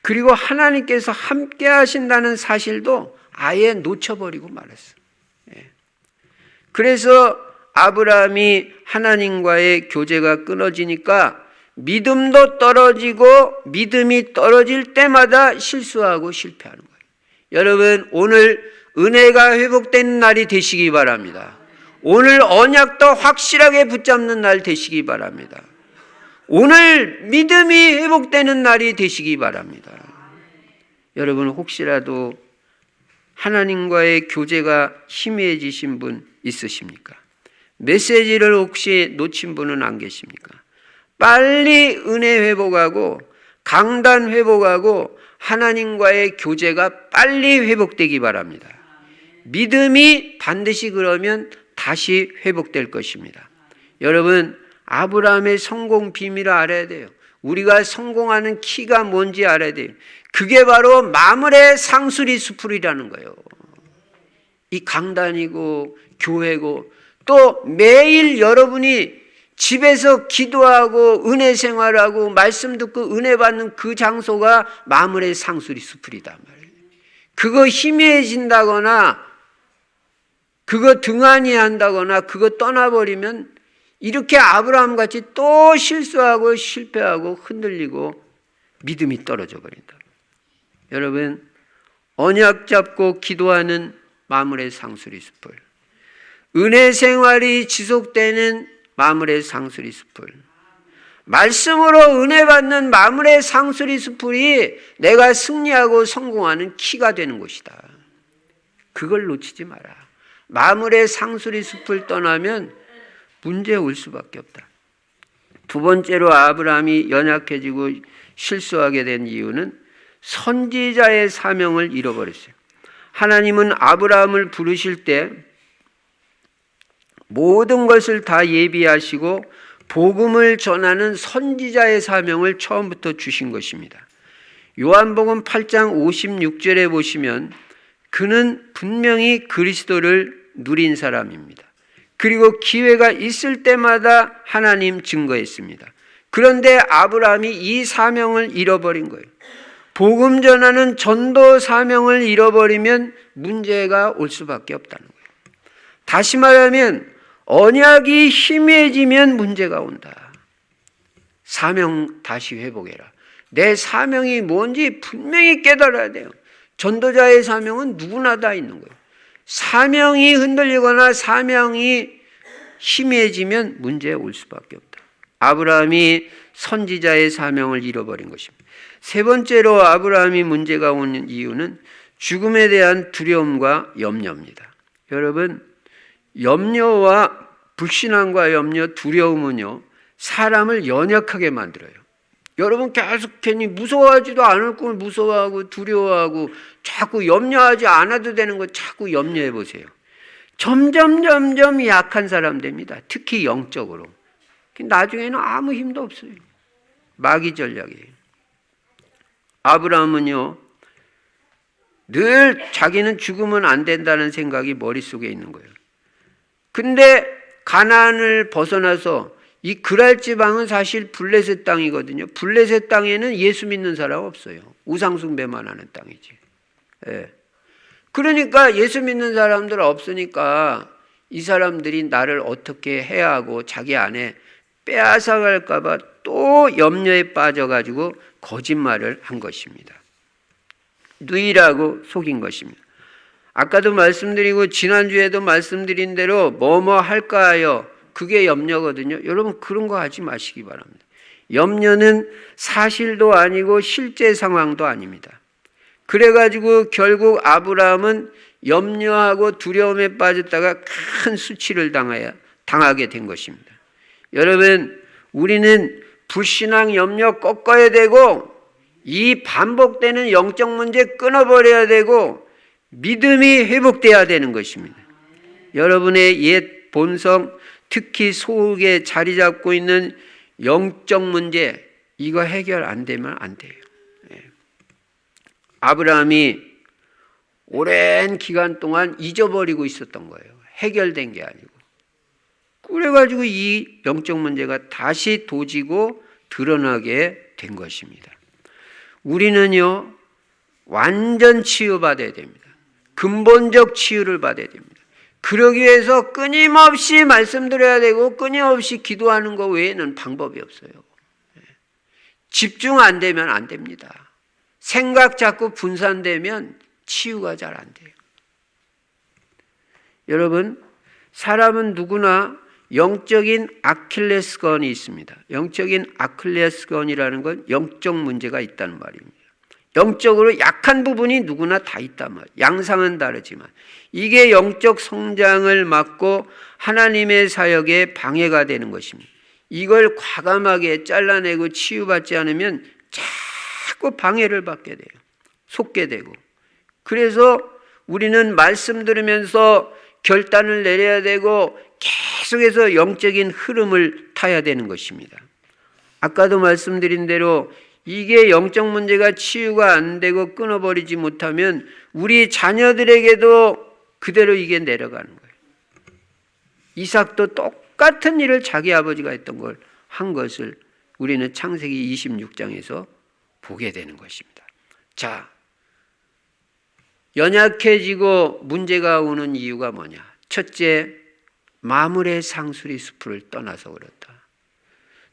그리고 하나님께서 함께 하신다는 사실도 아예 놓쳐버리고 말았어요. 그래서 아브라함이 하나님과의 교제가 끊어지니까 믿음도 떨어지고 믿음이 떨어질 때마다 실수하고 실패하는 거예요. 여러분, 오늘 은혜가 회복되는 날이 되시기 바랍니다. 오늘 언약도 확실하게 붙잡는 날 되시기 바랍니다. 오늘 믿음이 회복되는 날이 되시기 바랍니다. 여러분, 혹시라도 하나님과의 교제가 희미해지신 분 있으십니까? 메시지를 혹시 놓친 분은 안 계십니까? 빨리 은혜 회복하고 강단 회복하고 하나님과의 교제가 빨리 회복되기 바랍니다. 믿음이 반드시 그러면 다시 회복될 것입니다. 여러분, 아브라함의 성공 비밀을 알아야 돼요. 우리가 성공하는 키가 뭔지 알아야 돼요. 그게 바로 마물의 상수리 숲이라는 거예요. 이 강단이고 교회고 또 매일 여러분이 집에서 기도하고 은혜 생활하고 말씀 듣고 은혜 받는 그 장소가 마물의 상수리 숲이다 말이에요. 그거 희미해진다거나 그거 등한히 한다거나 그거 떠나버리면 이렇게 아브라함 같이 또 실수하고 실패하고 흔들리고 믿음이 떨어져 버린다. 여러분, 언약 잡고 기도하는 마물의 상수리 숲을, 은혜 생활이 지속되는 마물의 상수리 숲을, 말씀으로 은혜 받는 마물의 상수리 숲이 내가 승리하고 성공하는 키가 되는 것이다. 그걸 놓치지 마라. 마물의 상수리 숲을 떠나면 문제 올 수밖에 없다. 두 번째로 아브라함이 연약해지고 실수하게 된 이유는 선지자의 사명을 잃어버렸어요. 하나님은 아브라함을 부르실 때 모든 것을 다 예비하시고 복음을 전하는 선지자의 사명을 처음부터 주신 것입니다. 요한복음 8장 56절에 보시면 그는 분명히 그리스도를 누린 사람입니다. 그리고 기회가 있을 때마다 하나님 증거했습니다. 그런데 아브라함이 이 사명을 잃어버린 거예요. 복음 전하는 전도 사명을 잃어버리면 문제가 올 수밖에 없다는 거예요. 다시 말하면 언약이 희미해지면 문제가 온다. 사명 다시 회복해라. 내 사명이 뭔지 분명히 깨달아야 돼요. 전도자의 사명은 누구나 다 있는 거예요. 사명이 흔들리거나 사명이 희미해지면 문제가 올 수밖에 없다. 아브라함이 선지자의 사명을 잃어버린 것입니다. 세 번째로 아브라함이 문제가 오는 이유는 죽음에 대한 두려움과 염려입니다. 여러분, 염려와 불신앙과 염려, 두려움은요, 사람을 연약하게 만들어요. 여러분 계속 괜히 무서워하지도 않을 걸 무서워하고 두려워하고 자꾸 염려하지 않아도 되는 거 자꾸 염려해 보세요. 점점 약한 사람 됩니다. 특히 영적으로. 나중에는 아무 힘도 없어요. 마귀 전략이에요. 아브라함은요, 늘 자기는 죽으면 안 된다는 생각이 머릿속에 있는 거예요. 근데 가나안을 벗어나서 이 그랄 지방은 사실 블레셋 땅이거든요. 블레셋 땅에는 예수 믿는 사람 없어요. 우상 숭배만 하는 땅이지. 예. 그러니까 예수 믿는 사람들 없으니까 이 사람들이 나를 어떻게 해야 하고 자기 안에 빼앗아갈까 봐 또 염려에 빠져가지고 거짓말을 한 것입니다. 누이라고 속인 것입니다. 아까도 말씀드리고 지난주에도 말씀드린 대로 뭐뭐 할까 하여 그게 염려거든요. 여러분 그런 거 하지 마시기 바랍니다. 염려는 사실도 아니고 실제 상황도 아닙니다. 그래가지고 결국 아브라함은 염려하고 두려움에 빠졌다가 큰 수치를 당하게 된 것입니다. 여러분, 우리는 불신앙 염려 꺾어야 되고 이 반복되는 영적 문제 끊어버려야 되고 믿음이 회복돼야 되는 것입니다. 여러분의 옛 본성, 특히 속에 자리 잡고 있는 영적 문제, 이거 해결 안 되면 안 돼요. 아브라함이 오랜 기간 동안 잊어버리고 있었던 거예요. 해결된 게 아니고. 그래가지고 이 영적 문제가 다시 도지고 드러나게 된 것입니다. 우리는요, 완전 치유받아야 됩니다. 근본적 치유를 받아야 됩니다. 그러기 위해서 끊임없이 말씀드려야 되고 끊임없이 기도하는 것 외에는 방법이 없어요. 집중 안 되면 안 됩니다. 생각 자꾸 분산되면 치유가 잘 안 돼요. 여러분, 사람은 누구나 영적인 아킬레스건이 있습니다. 영적인 아킬레스건이라는 건 영적 문제가 있다는 말입니다. 영적으로 약한 부분이 누구나 다 있단 말이에요. 양상은 다르지만 이게 영적 성장을 막고 하나님의 사역에 방해가 되는 것입니다. 이걸 과감하게 잘라내고 치유받지 않으면 자꾸 방해를 받게 돼요. 속게 되고. 그래서 우리는 말씀 들으면서 결단을 내려야 되고 계속해서 영적인 흐름을 타야 되는 것입니다. 아까도 말씀드린 대로 이게 영적 문제가 치유가 안 되고 끊어버리지 못하면 우리 자녀들에게도 그대로 이게 내려가는 거예요. 이삭도 똑같은 일을 자기 아버지가 했던 걸 한 것을 우리는 창세기 26장에서 보게 되는 것입니다. 자, 연약해지고 문제가 오는 이유가 뭐냐? 첫째, 마물의 상수리 숲을 떠나서 그렇다.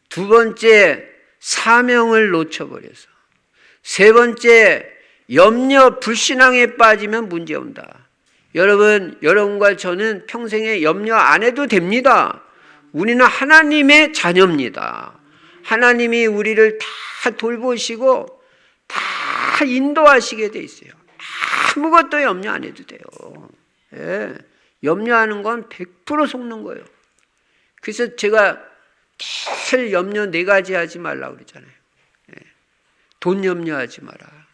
두 번째, 사명을 놓쳐버려서. 세 번째, 염려, 불신앙에 빠지면 문제 온다. 여러분과 저는 평생에 염려 안 해도 됩니다. 우리는 하나님의 자녀입니다. 하나님이 우리를 다 돌보시고 다 인도하시게 돼 있어요. 아무것도 염려 안 해도 돼요. 예. 염려하는 건 100% 속는 거예요. 그래서 제가 늘 염려 4가지 하지 말라고 그러잖아요. 예. 돈 염려하지 마라.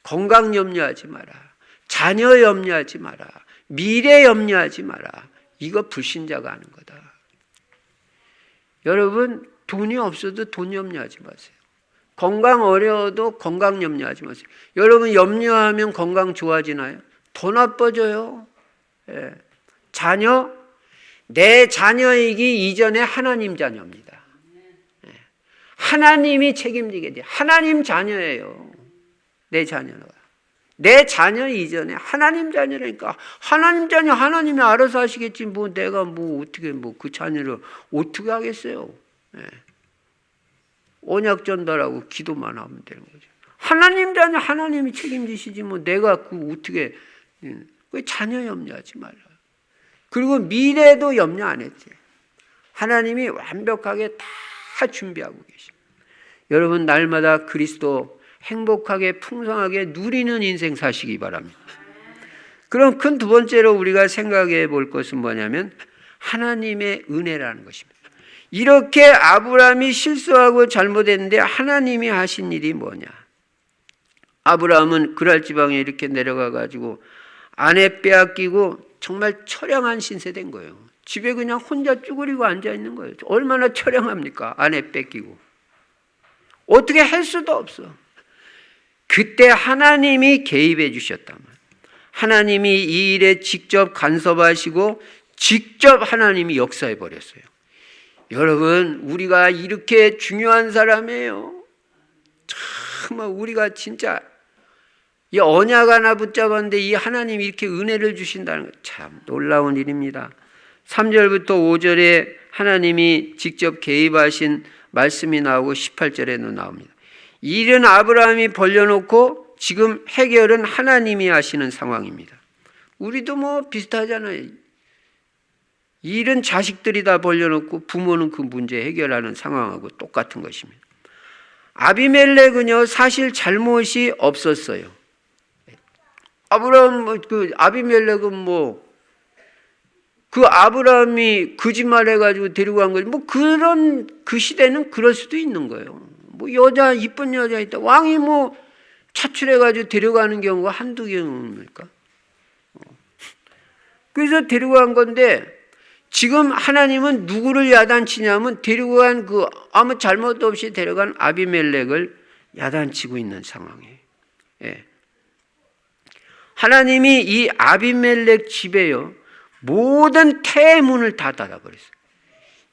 건강 염려하지 마라. 자녀 염려하지 마라. 미래 염려하지 마라. 이거 불신자가 하는 거다. 여러분, 돈이 없어도 돈 염려하지 마세요. 건강 어려워도 건강 염려하지 마세요. 여러분, 염려하면 건강 좋아지나요? 더 나빠져요. 예. 자녀, 내 자녀이기 이전에 하나님 자녀입니다. 예. 하나님이 책임지게 돼요. 하나님 자녀예요. 내 자녀가. 내 자녀 이전에 하나님 자녀라니까. 하나님 자녀 하나님이 알아서 하시겠지. 뭐 내가 뭐 어떻게 뭐 그 자녀를 어떻게 하겠어요. 예. 언약 전달하고 기도만 하면 되는 거죠. 하나님 자녀 하나님이 책임지시지 뭐 내가 그 어떻게. 왜 자녀 염려하지 말라. 그리고 미래도 염려 안 했지. 하나님이 완벽하게 다 준비하고 계십니다. 여러분 날마다 그리스도 행복하게 풍성하게 누리는 인생 사시기 바랍니다. 그럼 큰 두 번째로 우리가 생각해 볼 것은 뭐냐면 하나님의 은혜라는 것입니다. 이렇게 아브라함이 실수하고 잘못했는데 하나님이 하신 일이 뭐냐. 아브라함은 그랄 지방에 이렇게 내려가 가지고 아내 빼앗기고 정말 처량한 신세된 거예요. 집에 그냥 혼자 쭈그리고 앉아 있는 거예요. 얼마나 처량합니까? 아내 뺏기고. 어떻게 할 수도 없어. 그때 하나님이 개입해 주셨다면 하나님이 이 일에 직접 간섭하시고 직접 하나님이 역사해 버렸어요. 여러분 우리가 이렇게 중요한 사람이에요. 정말 우리가 진짜 이 언약 하나 붙잡았는데 이 하나님이 이렇게 은혜를 주신다는 것 참 놀라운 일입니다. 3절부터 5절에 하나님이 직접 개입하신 말씀이 나오고 18절에도 나옵니다. 일은 아브라함이 벌려놓고 지금 해결은 하나님이 하시는 상황입니다. 우리도 뭐 비슷하잖아요. 일은 자식들이 다 벌려놓고 부모는 그 문제 해결하는 상황하고 똑같은 것입니다. 아비멜렉은요 사실 잘못이 없었어요. 아브라함 아비멜렉은 그 아브라함이 거짓말해가지고 데리고 간 거지. 그런 그 시대는 그럴 수도 있는 거예요. 여자 이쁜 여자 있다. 왕이 차출해가지고 데려가는 경우가 한두 경우입니까? 그래서 데리고 간 건데 지금 하나님은 누구를 야단치냐면 데리고 간 아무 잘못도 없이 데려간 아비멜렉을 야단치고 있는 상황이에요. 예. 하나님이 이 아비멜렉 집에요 모든 태문을 다 닫아버렸어요.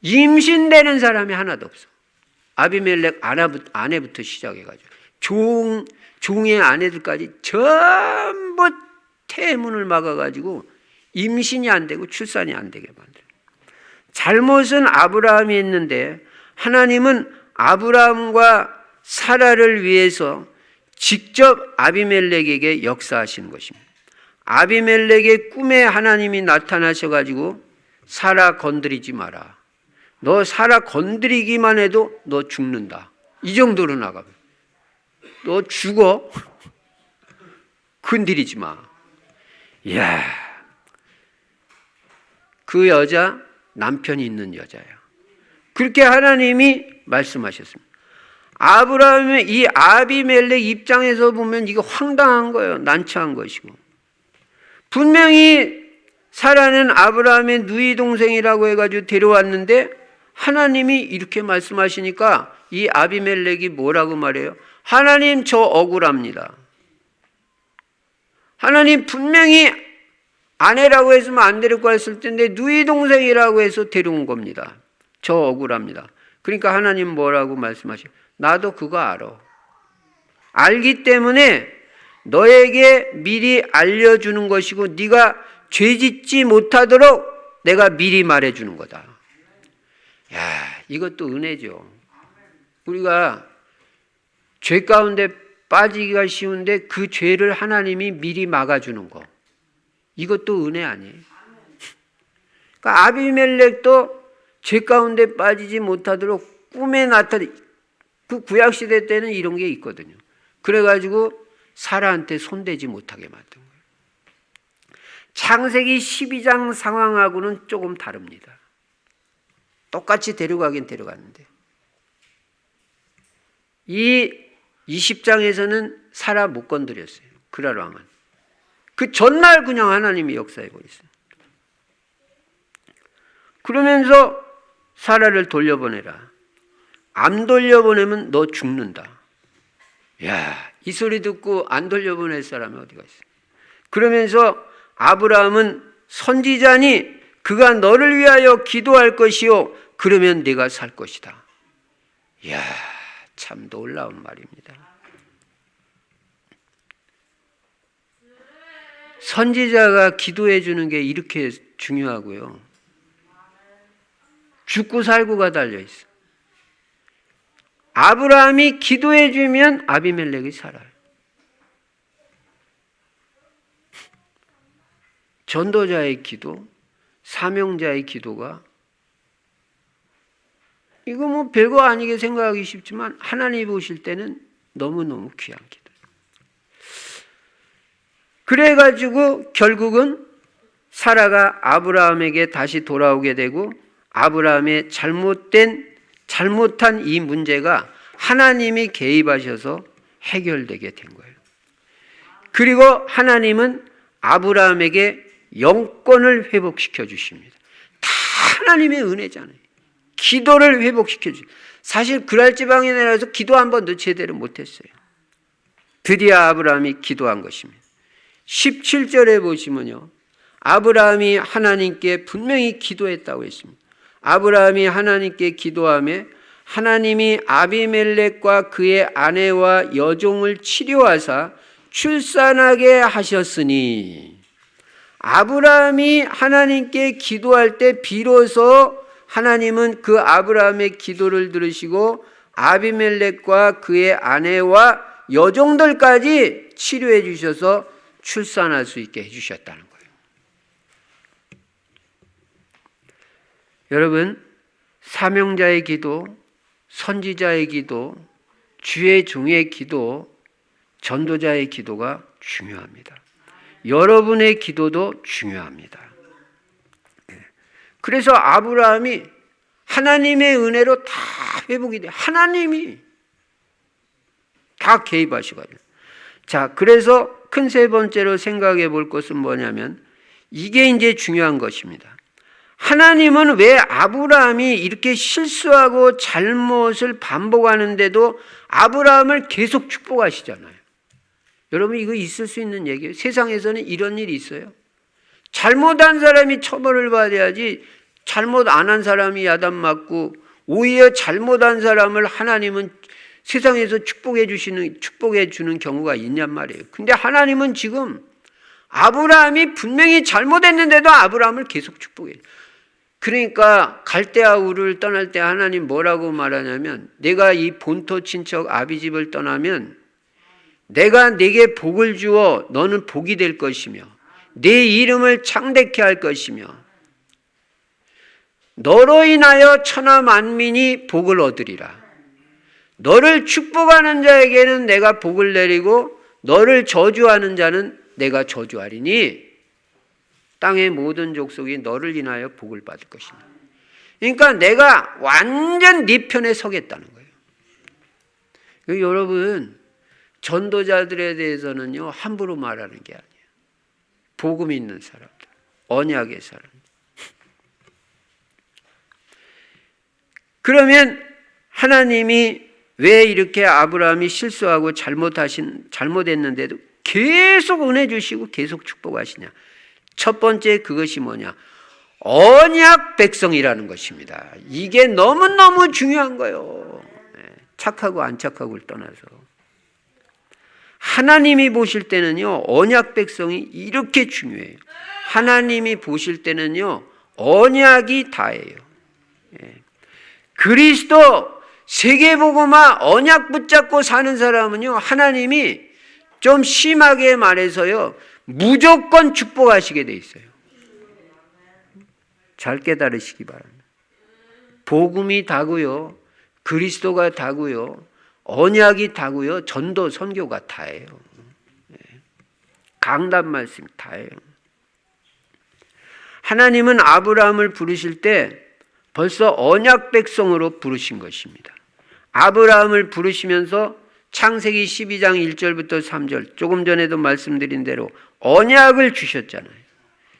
임신되는 사람이 하나도 없어. 아비멜렉 아내부터 시작해가지고 종의 아내들까지 전부 태문을 막아가지고 임신이 안 되고 출산이 안 되게 만들어요. 잘못은 아브라함이 했는데 하나님은 아브라함과 사라를 위해서 직접 아비멜렉에게 역사하시는 것입니다. 아비멜렉의 꿈에 하나님이 나타나셔가지고 사라 건드리지 마라. 너 사라 건드리기만 해도 너 죽는다. 이 정도로 나가요. 너 죽어. 건드리지 마. 이야, 그 여자 남편이 있는 여자예요. 그렇게 하나님이 말씀하셨습니다. 아브라함의 이 아비멜렉 입장에서 보면 이거 황당한 거예요. 난처한 것이고. 분명히 사라는 아브라함의 누이 동생이라고 해가지고 데려왔는데 하나님이 이렇게 말씀하시니까 이 아비멜렉이 뭐라고 말해요? 하나님 저 억울합니다. 하나님 분명히 아내라고 했으면 안 데리고 했을 텐데 누이 동생이라고 해서 데려온 겁니다. 저 억울합니다. 그러니까 하나님 뭐라고 말씀하셔요? 나도 그거 알아. 알기 때문에 너에게 미리 알려주는 것이고 네가 죄짓지 못하도록 내가 미리 말해주는 거다. 야, 이것도 은혜죠. 우리가 죄 가운데 빠지기가 쉬운데 그 죄를 하나님이 미리 막아주는 거. 이것도 은혜 아니에요. 그러니까 아비멜렉도 죄 가운데 빠지지 못하도록 꿈에 그 구약시대 때는 이런 게 있거든요. 그래가지고 사라한테 손대지 못하게 만든 거예요. 창세기 12장 상황하고는 조금 다릅니다. 똑같이 데려가긴 데려갔는데 이 20장에서는 사라 못 건드렸어요. 그랄 왕은. 그 전날 그냥 하나님이 역사해 버렸어요. 그러면서 사라를 돌려보내라. 안 돌려보내면 너 죽는다. 야, 이 소리 듣고 안 돌려보낼 사람이 어디가 있어요? 그러면서 아브라함은 선지자니 그가 너를 위하여 기도할 것이요 그러면 네가 살 것이다. 이야, 참 놀라운 말입니다. 선지자가 기도해 주는 게 이렇게 중요하고요. 죽고 살고가 달려 있어. 아브라함이 기도해 주면 아비멜렉이 살아요. 전도자의 기도, 사명자의 기도가 이거 뭐 별거 아니게 생각하기 쉽지만 하나님이 보실 때는 너무너무 귀한 기도. 그래가지고 결국은 사라가 아브라함에게 다시 돌아오게 되고 아브라함의 잘못한 이 문제가 하나님이 개입하셔서 해결되게 된 거예요. 그리고 하나님은 아브라함에게 영권을 회복시켜 주십니다. 다 하나님의 은혜잖아요. 기도를 회복시켜 주십니다. 사실 그랄 지방에 내려서 기도 한 번도 제대로 못했어요. 드디어 아브라함이 기도한 것입니다. 17절에 보시면요. 아브라함이 하나님께 분명히 기도했다고 했습니다. 아브라함이 하나님께 기도하며 하나님이 아비멜렉과 그의 아내와 여종을 치료하사 출산하게 하셨으니 아브라함이 하나님께 기도할 때 비로소 하나님은 그 아브라함의 기도를 들으시고 아비멜렉과 그의 아내와 여종들까지 치료해 주셔서 출산할 수 있게 해주셨다는 거예요. 여러분, 사명자의 기도, 선지자의 기도, 주의 종의 기도, 전도자의 기도가 중요합니다. 여러분의 기도도 중요합니다. 그래서 아브라함이 하나님의 은혜로 다 회복이 돼요. 하나님이 다 개입하시거든요. 자, 그래서 큰 세 번째로 생각해 볼 것은 뭐냐면 이게 이제 중요한 것입니다. 하나님은 왜 아브라함이 이렇게 실수하고 잘못을 반복하는데도 아브라함을 계속 축복하시잖아요. 여러분 이거 있을 수 있는 얘기예요. 세상에서는 이런 일이 있어요. 잘못한 사람이 처벌을 받아야지 잘못 안 한 사람이 야단맞고 오히려 잘못한 사람을 하나님은 세상에서 축복해 주는 경우가 있냔 말이에요. 근데 하나님은 지금 아브라함이 분명히 잘못했는데도 아브라함을 계속 축복해요. 그러니까 갈대아 우르를 떠날 때 하나님 뭐라고 말하냐면 내가 이 본토 친척 아비집을 떠나면 내가 네게 복을 주어 너는 복이 될 것이며 네 이름을 창대케 할 것이며 너로 인하여 천하 만민이 복을 얻으리라. 너를 축복하는 자에게는 내가 복을 내리고 너를 저주하는 자는 내가 저주하리니 땅의 모든 족속이 너를 인하여 복을 받을 것입니다. 그러니까 내가 완전 네 편에 서겠다는 거예요. 여러분 전도자들에 대해서는요 함부로 말하는 게 아니에요. 복음 있는 사람들, 언약의 사람들. 그러면 하나님이 왜 이렇게 아브라함이 실수하고 잘못했는데도 계속 은혜 주시고 계속 축복하시냐? 첫 번째 그것이 뭐냐? 언약 백성이라는 것입니다. 이게 너무너무 중요한 거예요. 착하고 안 착하고를 떠나서. 하나님이 보실 때는요, 언약 백성이 이렇게 중요해요. 하나님이 보실 때는요, 언약이 다예요. 그리스도 세계복음화 언약 붙잡고 사는 사람은요, 하나님이 좀 심하게 말해서요, 무조건 축복하시게 돼 있어요. 잘 깨달으시기 바랍니다. 복음이 다고요, 그리스도가 다고요, 언약이 다고요, 전도 선교가 다예요. 강단 말씀이 다예요. 하나님은 아브라함을 부르실 때 벌써 언약 백성으로 부르신 것입니다. 아브라함을 부르시면서 창세기 12장 1절부터 3절, 조금 전에도 말씀드린 대로 언약을 주셨잖아요.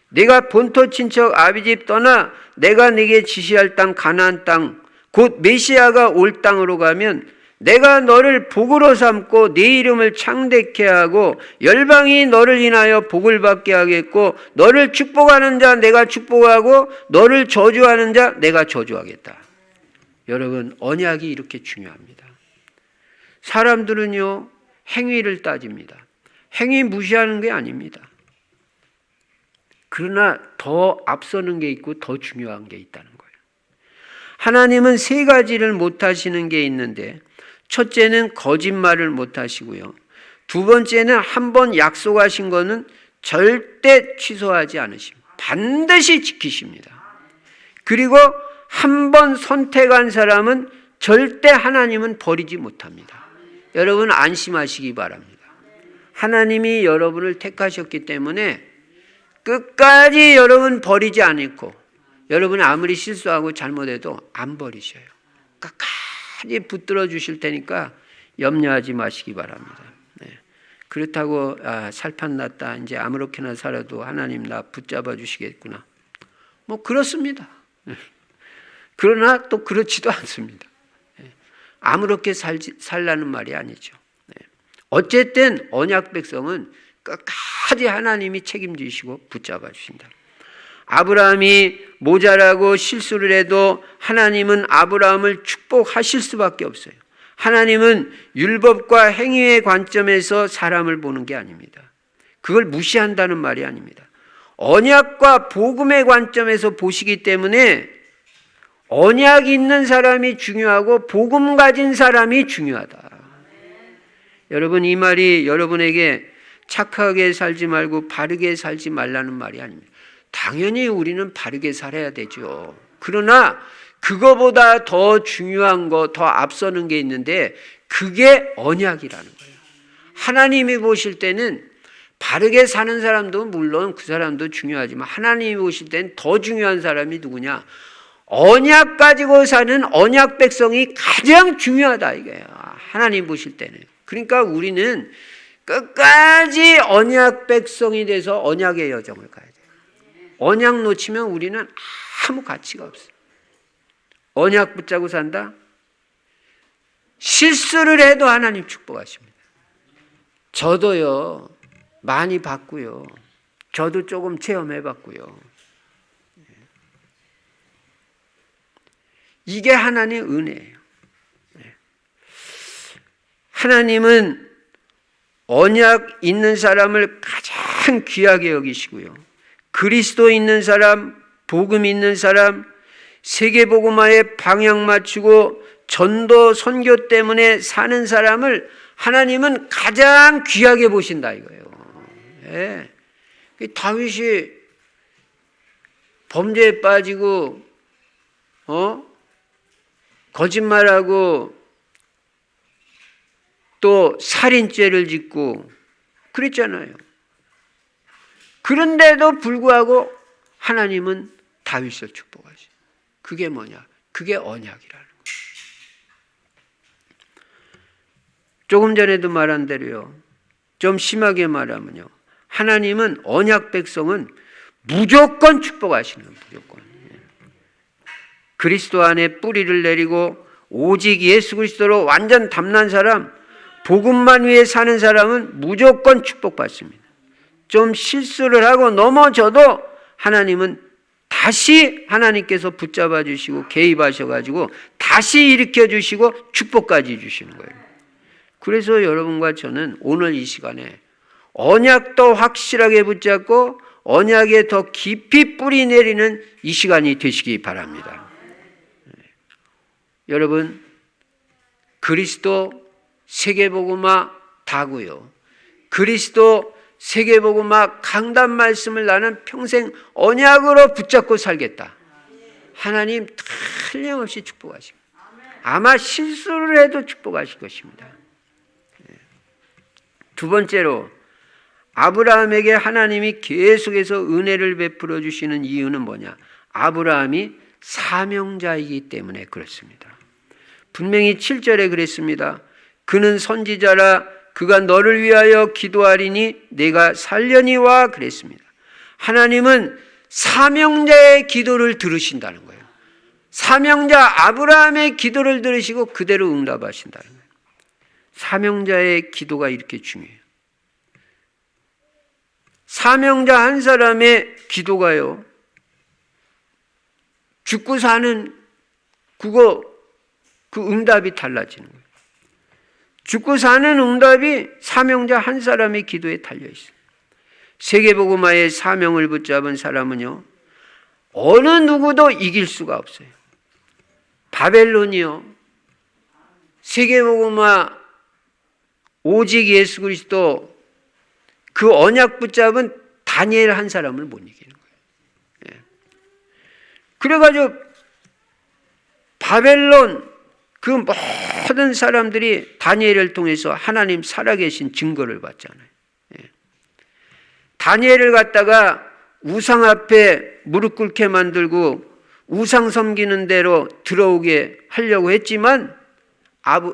네가 본토 친척 아비집 떠나 내가 네게 지시할 땅 가나안 땅, 곧 메시아가 올 땅으로 가면 내가 너를 복으로 삼고 네 이름을 창대케 하고 열방이 너를 인하여 복을 받게 하겠고 너를 축복하는 자 내가 축복하고 너를 저주하는 자 내가 저주하겠다. 여러분, 언약이 이렇게 중요합니다. 사람들은요, 행위를 따집니다. 행위 무시하는 게 아닙니다. 그러나 더 앞서는 게 있고 더 중요한 게 있다는 거예요. 하나님은 세 가지를 못하시는 게 있는데, 첫째는 거짓말을 못하시고요. 두 번째는 한 번 약속하신 거는 절대 취소하지 않으십니다. 반드시 지키십니다. 그리고 한 번 선택한 사람은 절대 하나님은 버리지 못합니다. 여러분 안심하시기 바랍니다. 하나님이 여러분을 택하셨기 때문에 끝까지 여러분 버리지 않고, 여러분 아무리 실수하고 잘못해도 안 버리셔요. 끝까지 붙들어 주실 테니까 염려하지 마시기 바랍니다. 네. 그렇다고 살판났다, 이제 아무렇게나 살아도 하나님 나 붙잡아 주시겠구나, 뭐 그렇습니다. 그러나 또 그렇지도 않습니다. 아무렇게 살라는 말이 아니죠. 어쨌든 언약 백성은 끝까지 하나님이 책임지시고 붙잡아 주신다. 아브라함이 모자라고 실수를 해도 하나님은 아브라함을 축복하실 수밖에 없어요. 하나님은 율법과 행위의 관점에서 사람을 보는 게 아닙니다. 그걸 무시한다는 말이 아닙니다. 언약과 복음의 관점에서 보시기 때문에 언약 있는 사람이 중요하고 복음 가진 사람이 중요하다. 여러분, 이 말이 여러분에게 착하게 살지 말고 바르게 살지 말라는 말이 아닙니다. 당연히 우리는 바르게 살아야 되죠. 그러나 그거보다 더 중요한 거, 더 앞서는 게 있는데 그게 언약이라는 거예요. 하나님이 보실 때는 바르게 사는 사람도 물론 그 사람도 중요하지만 하나님이 보실 때는 더 중요한 사람이 누구냐? 언약 가지고 사는 언약 백성이 가장 중요하다 이거예요. 하나님 보실 때는. 그러니까 우리는 끝까지 언약 백성이 돼서 언약의 여정을 가야 돼요. 언약 놓치면 우리는 아무 가치가 없어요. 언약 붙잡고 산다? 실수를 해도 하나님 축복하십니다. 저도요, 많이 봤고요. 저도 조금 체험해 봤고요. 이게 하나님의 은혜예요. 하나님은 언약 있는 사람을 가장 귀하게 여기시고요. 그리스도 있는 사람, 복음 있는 사람, 세계복음화에 방향 맞추고 전도 선교 때문에 사는 사람을 하나님은 가장 귀하게 보신다 이거예요. 예. 다윗이 범죄에 빠지고 거짓말하고 또 살인죄를 짓고 그랬잖아요. 그런데도 불구하고 하나님은 다윗을 축복하시. 그게 뭐냐? 그게 언약이라는 거예요. 조금 전에도 말한 대로요. 좀 심하게 말하면요. 하나님은 언약 백성은 무조건 축복하시는 거예요. 무조건. 그리스도 안에 뿌리를 내리고 오직 예수 그리스도로 완전 담난 사람, 복음만 위해 사는 사람은 무조건 축복받습니다. 좀 실수를 하고 넘어져도 하나님은 다시 하나님께서 붙잡아 주시고 개입하셔가지고 다시 일으켜 주시고 축복까지 주시는 거예요. 그래서 여러분과 저는 오늘 이 시간에 언약도 확실하게 붙잡고 언약에 더 깊이 뿌리 내리는 이 시간이 되시기 바랍니다. 여러분, 그리스도 세계복음화 다고요. 그리스도 세계복음화 강단 말씀을 나는 평생 언약으로 붙잡고 살겠다. 하나님 틀림없이 축복하십니다. 아마 실수를 해도 축복하실 것입니다. 두 번째로 아브라함에게 하나님이 계속해서 은혜를 베풀어 주시는 이유는 뭐냐? 아브라함이 사명자이기 때문에 그렇습니다. 분명히 7절에 그랬습니다. 그는 선지자라 그가 너를 위하여 기도하리니 내가 살려니와 그랬습니다. 하나님은 사명자의 기도를 들으신다는 거예요. 사명자 아브라함의 기도를 들으시고 그대로 응답하신다는 거예요. 사명자의 기도가 이렇게 중요해요. 사명자 한 사람의 기도가요, 죽고 사는 그 응답이 달라지는 거예요. 죽고 사는 응답이 사명자 한 사람의 기도에 달려 있어요. 세계복음화의 사명을 붙잡은 사람은요, 어느 누구도 이길 수가 없어요. 바벨론이요, 세계복음화 오직 예수 그리스도 그 언약 붙잡은 다니엘 한 사람을 못 이기는 거예요. 그래가지고 바벨론 그 모든 사람들이 다니엘을 통해서 하나님 살아계신 증거를 봤잖아요. 다니엘을 갖다가 우상 앞에 무릎 꿇게 만들고 우상 섬기는 대로 들어오게 하려고 했지만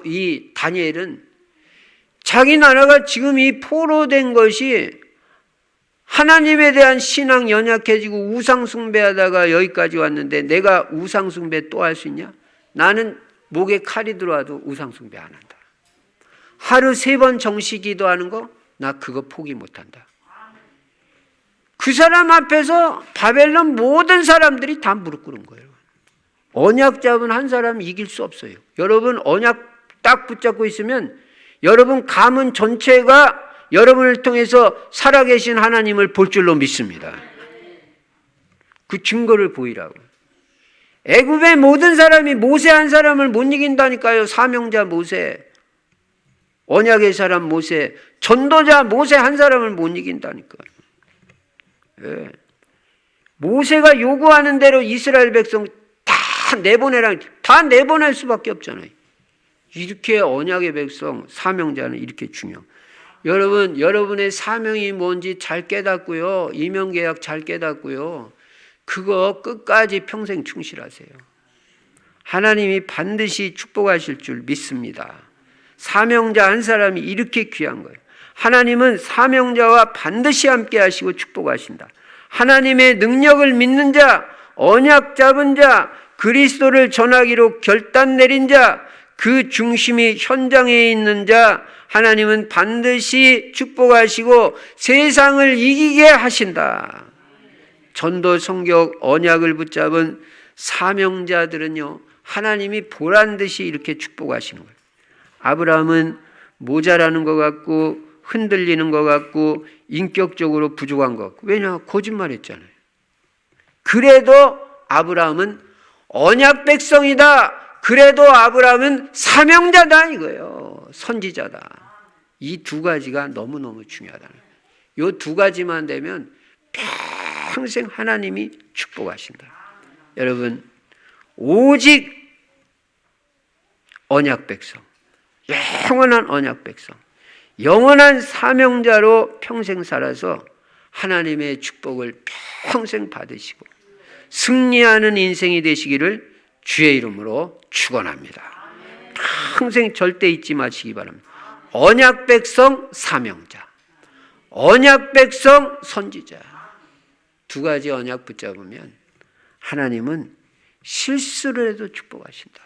이 다니엘은 자기 나라가 지금 이 포로된 것이 하나님에 대한 신앙 연약해지고 우상 숭배하다가 여기까지 왔는데 내가 우상 숭배 또 할 수 있냐? 나는 목에 칼이 들어와도 우상 숭배 안 한다. 하루 3번 정시 기도하는 거 나 그거 포기 못 한다. 그 사람 앞에서 바벨론 모든 사람들이 다 무릎 꿇은 거예요. 언약 잡은 한 사람이 이길 수 없어요. 여러분 언약 딱 붙잡고 있으면 여러분 가문 전체가 여러분을 통해서 살아계신 하나님을 볼 줄로 믿습니다. 그 증거를 보이라고. 애굽의 모든 사람이 모세 한 사람을 못 이긴다니까요. 사명자 모세, 언약의 사람 모세, 전도자 모세 한 사람을 못 이긴다니까요. 예. 모세가 요구하는 대로 이스라엘 백성 다 내보낼 수밖에 없잖아요. 이렇게 언약의 백성, 사명자는 이렇게 중요. 여러분, 여러분의 사명이 뭔지 잘 깨닫고요. 이명계약 잘 깨닫고요. 그거 끝까지 평생 충실하세요. 하나님이 반드시 축복하실 줄 믿습니다. 사명자 한 사람이 이렇게 귀한 거예요. 하나님은 사명자와 반드시 함께 하시고 축복하신다. 하나님의 능력을 믿는 자, 언약 잡은 자, 그리스도를 전하기로 결단 내린 자, 그 중심이 현장에 있는 자, 하나님은 반드시 축복하시고 세상을 이기게 하신다. 전도, 성격, 언약을 붙잡은 사명자들은요, 하나님이 보란듯이 이렇게 축복하시는 거예요. 아브라함은 모자라는 것 같고 흔들리는 것 같고 인격적으로 부족한 것 같고, 왜냐? 거짓말했잖아요. 그래도 아브라함은 언약 백성이다. 그래도 아브라함은 사명자다 이거예요. 선지자다. 이 두 가지가 너무너무 중요하다. 이 두 가지만 되면 평생 하나님이 축복하신다. 여러분, 오직 언약 백성, 영원한 언약 백성, 영원한 사명자로 평생 살아서 하나님의 축복을 평생 받으시고 승리하는 인생이 되시기를 주의 이름으로 축원합니다. 평생 절대 잊지 마시기 바랍니다. 언약 백성 사명자, 언약 백성 선지자, 두 가지 언약 붙잡으면 하나님은 실수를 해도 축복하신다.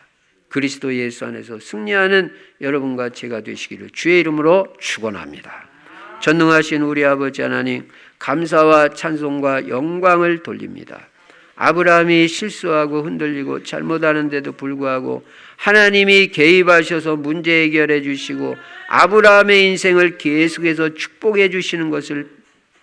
그리스도 예수 안에서 승리하는 여러분과 제가 되시기를 주의 이름으로 축원합니다. 전능하신 우리 아버지 하나님, 감사와 찬송과 영광을 돌립니다. 아브라함이 실수하고 흔들리고 잘못하는데도 불구하고 하나님이 개입하셔서 문제 해결해 주시고 아브라함의 인생을 계속해서 축복해 주시는 것을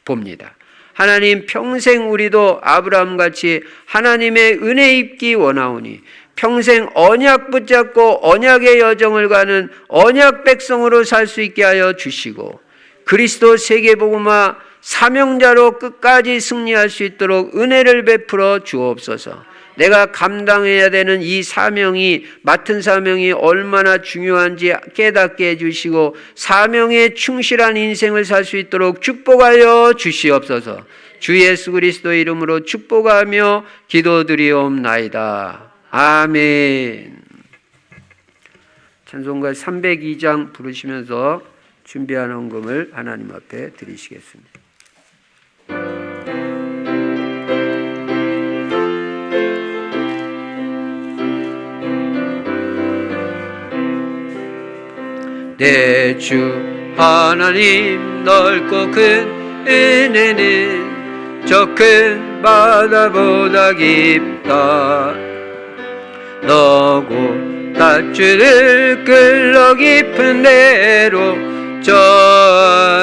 봅니다. 하나님, 평생 우리도 아브라함같이 하나님의 은혜 입기 원하오니 평생 언약 붙잡고 언약의 여정을 가는 언약 백성으로 살 수 있게 하여 주시고 그리스도 세계복음화 사명자로 끝까지 승리할 수 있도록 은혜를 베풀어 주옵소서. 내가 감당해야 되는 이 사명이, 맡은 사명이 얼마나 중요한지 깨닫게 해주시고 사명에 충실한 인생을 살 수 있도록 축복하여 주시옵소서. 주 예수 그리스도의 이름으로 축복하며 기도드리옵나이다. 아멘. 찬송가 302장 부르시면서 준비한 헌금을 하나님 앞에 드리시겠습니다. 내 주 하나님 넓고 큰 은혜는 저 큰 바다보다 깊다. 너고 닷줄을 끌러 깊은 데로 저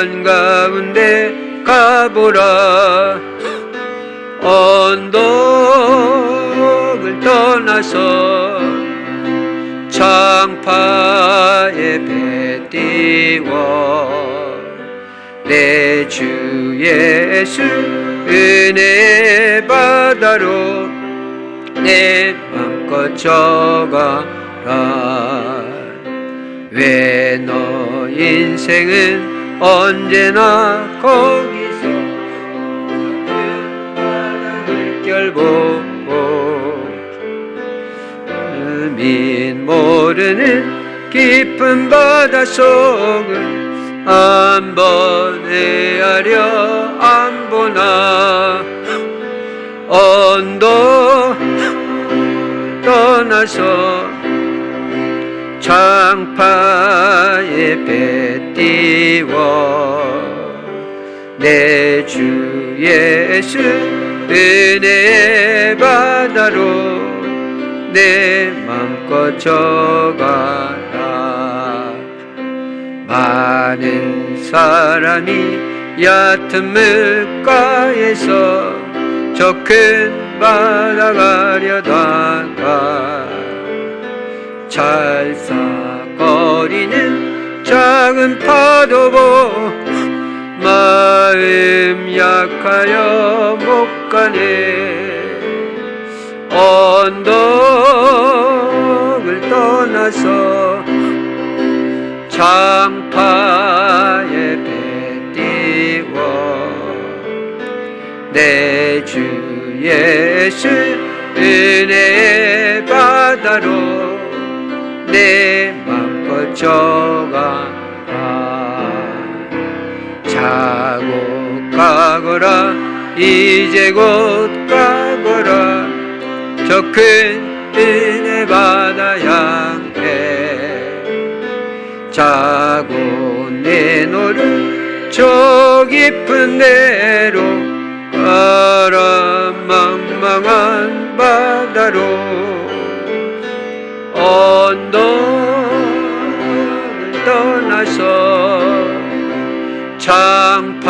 한가운데 가보라. 언덕을 떠나서 창파에 배 띄워 내 주 예수 은혜의 바다로 내 맘껏 져가라. 왜 너 인생은 언제나 거기서 바다를 결보고 민 모르는 깊은 바다 속을 한 번 헤아려 안 보나. 언덕 떠나서 창파에 배 띄워 내 주 예수 은혜의 바다로 내 맘껏 져가라. 많은 사람이 얕은 물가에서 저 큰 바다 가려다가 찰싹거리는 작은 파도 보 마음 약하여 못 가네. 언덕을 떠나서 창파에 배 띄워 내 주 예수 은혜의 바다로 내 맘껏 져가라. 자고 가거라. 이제 곧 가거라. 저 큰 은혜 바다 향해 자고 내노를 저 깊은 데로 바람망망한 바다로 언덕을 떠나서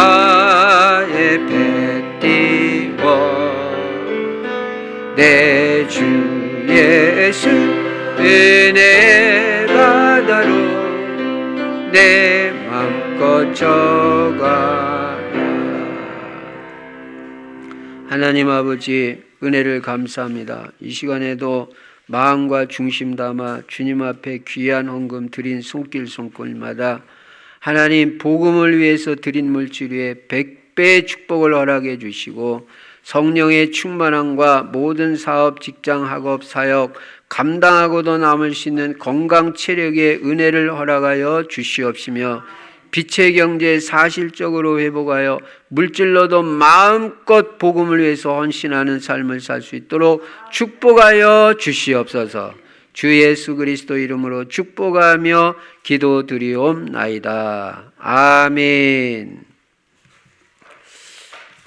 창파에 배 띄워 내 주 예수 은혜의 바다로 내 맘껏 져가라. 하나님 아버지 은혜를 감사합니다. 이 시간에도 마음과 중심 담아 주님 앞에 귀한 헌금 드린 손길 손길마다 하나님 복음을 위해서 드린 물질 위에 100배의 축복을 허락해 주시고 성령의 충만함과 모든 사업, 직장, 학업, 사역 감당하고도 남을 수 있는 건강, 체력의 은혜를 허락하여 주시옵시며 빛의 경제 사실적으로 회복하여 물질로도 마음껏 복음을 위해서 헌신하는 삶을 살 수 있도록 축복하여 주시옵소서. 주 예수 그리스도 이름으로 축복하며 기도드리옵나이다. 아멘.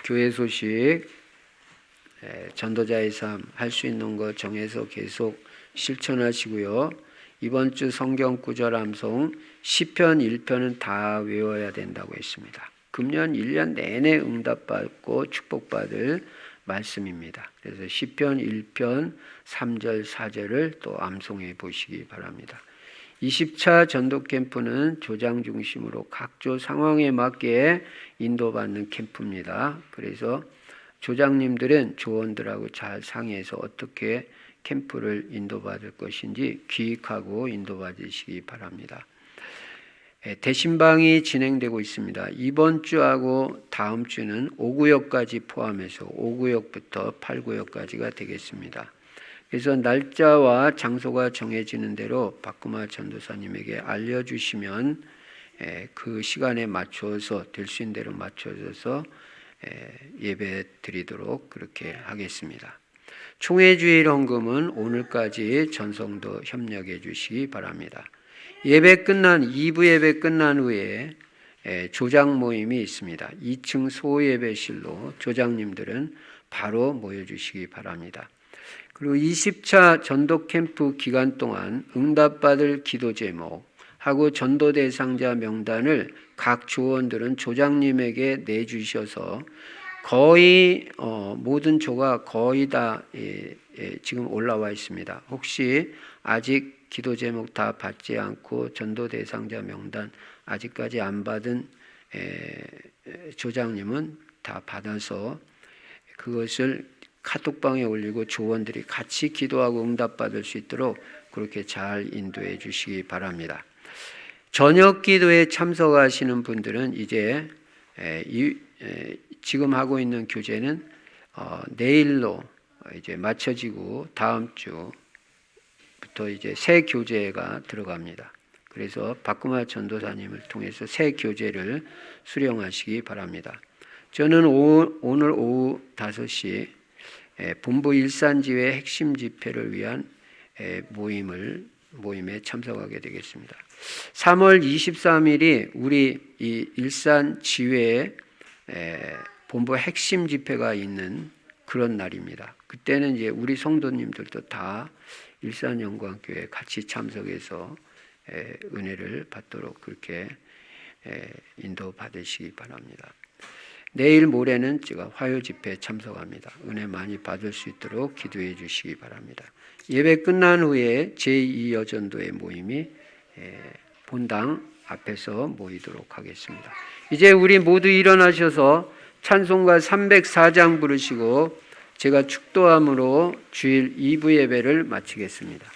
교회 소식, 전도자의 삶 할 수 있는 것 정해서 계속 실천하시고요. 이번 주 성경 구절 암송 시편 1편은 다 외워야 된다고 했습니다. 금년 1년 내내 응답받고 축복받을 말씀입니다. 그래서 시편 1편 3절 4절을 또 암송해 보시기 바랍니다. 20차 전도 캠프는 조장 중심으로 각조 상황에 맞게 인도받는 캠프입니다. 그래서 조장님들은 조원들하고 잘 상의해서 어떻게 캠프를 인도받을 것인지 기획하고 인도받으시기 바랍니다. 대신방이 진행되고 있습니다. 이번 주하고 다음 주는 5구역까지 포함해서 5구역부터 8구역까지가 되겠습니다. 그래서 날짜와 장소가 정해지는 대로 박구마 전도사님에게 알려주시면 그 시간에 맞춰서 될 수 있는 대로 맞춰져서 예배 드리도록 그렇게 하겠습니다. 총회주일 헌금은 오늘까지 전성도 협력해 주시기 바랍니다. 예배 끝난 2부 예배 끝난 후에 조장 모임이 있습니다. 2층 소예배실로 조장님들은 바로 모여주시기 바랍니다. 그리고 20차 전도 캠프 기간 동안 응답받을 기도 제목 하고 전도 대상자 명단을 각 조원들은 조장님에게 내주셔서 거의 모든 조가 거의 다 지금 올라와 있습니다. 혹시 아직 기도 제목 다 받지 않고 전도 대상자 명단 아직까지 안 받은 조장님은 다 받아서 그것을 카톡방에 올리고 조원들이 같이 기도하고 응답받을 수 있도록 그렇게 잘 인도해 주시기 바랍니다. 저녁 기도에 참석하시는 분들은 이제 지금 하고 있는 교제는 내일로 이제 마쳐지고 다음 주부터 이제 새 교제가 들어갑니다. 그래서 박구마 전도사님을 통해서 새 교제를 수령하시기 바랍니다. 저는 오늘 오후 5시 본부 일산지회 핵심 집회를 위한 모임에 참석하게 되겠습니다. 3월 23일이 우리 이 일산지회에 본부 핵심 집회가 있는 그런 날입니다. 그때는 이제 우리 성도님들도 다 일산영광교회 같이 참석해서 은혜를 받도록 그렇게 인도 받으시기 바랍니다. 내일 모레는 제가 화요 집회에 참석합니다. 은혜 많이 받을 수 있도록 기도해 주시기 바랍니다. 예배 끝난 후에 제2여전도의 모임이 본당 앞에서 모이도록 하겠습니다. 이제 우리 모두 일어나셔서 찬송가 304장 부르시고 제가 축도함으로 주일 2부 예배를 마치겠습니다.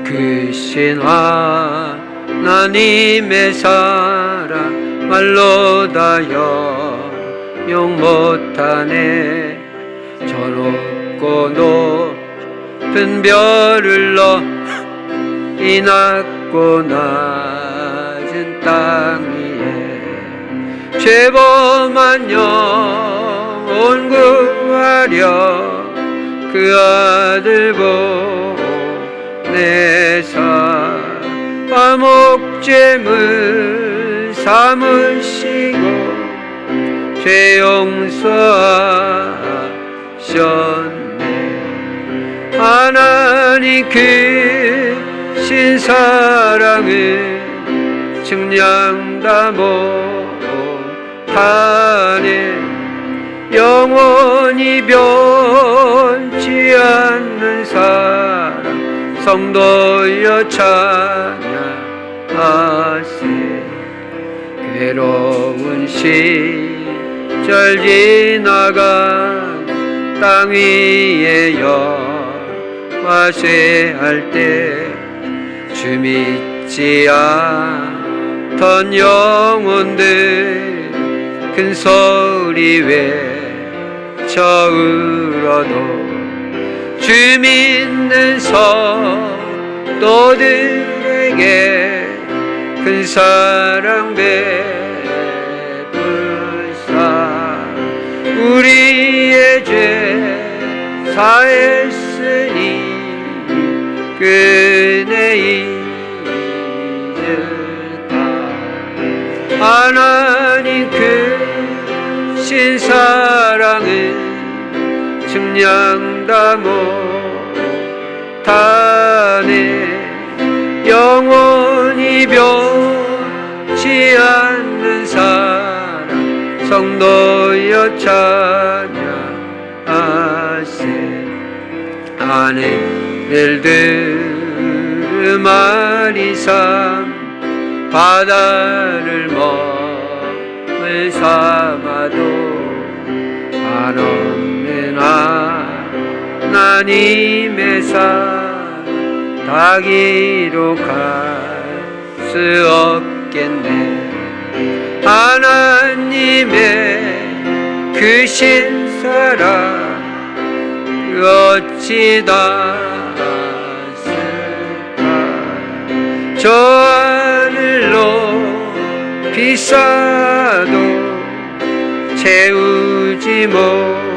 크신 하나님의 사랑 말로 다 용 못하네. 저높고 높은 별을 이 낮고 낮은 땅 위에 죄범한 영혼 구하려 그 아들 보내사 화목제물 삼으시고 죄 용서하셨네. 하나님 크신 사랑은 측량다 못하네. 영원히 변치 않는 사랑 성도여 찬양하세. 괴로운 시절 지나간 땅 위에 와세할 때 주 믿지 않던 영혼들 큰 소리 외쳐 울어도 주 믿는 성도들에게 큰 사랑 베풀사 우리의 죄 사했으니 그네 잊을까. 하나님 크신 사랑은 측량다 못하네. 영원히 변치 않는 사랑 성도여 찬양하세. 하늘들 그 말이 삶 바다를 먹을 삼아도 한없는 하나님의 삶 다 기록할 수 없겠네. 하나님의 그 신사랑 어찌 닿았을까. 저 하늘로 비싸도 채우지 못할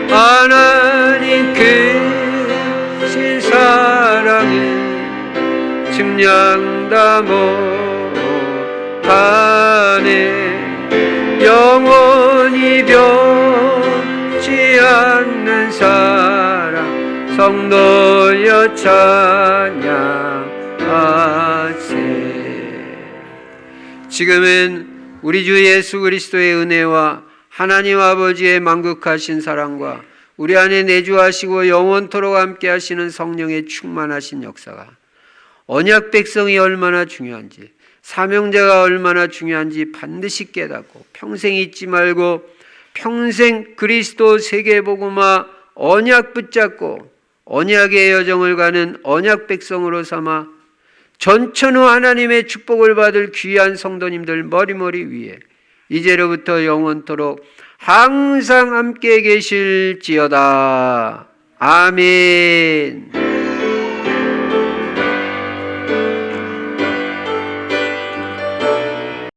하나님 그 신사랑은 측량 다 못하네. 영원히 변치 않는 사랑 성도여 찬양하세. 지금은 우리 주 예수 그리스도의 은혜와 하나님 아버지의 만극하신 사랑과 우리 안에 내주하시고 영원토록 함께 하시는 성령의 충만하신 역사가 언약 백성이 얼마나 중요한지, 사명자가 얼마나 중요한지 반드시 깨닫고 평생 잊지 말고 평생 그리스도 세계복음화 언약 붙잡고 언약의 여정을 가는 언약 백성으로 삼아 전천후 하나님의 축복을 받을 귀한 성도님들 머리머리 위에 이제로부터 영원토록 항상 함께 계실지어다. 아멘.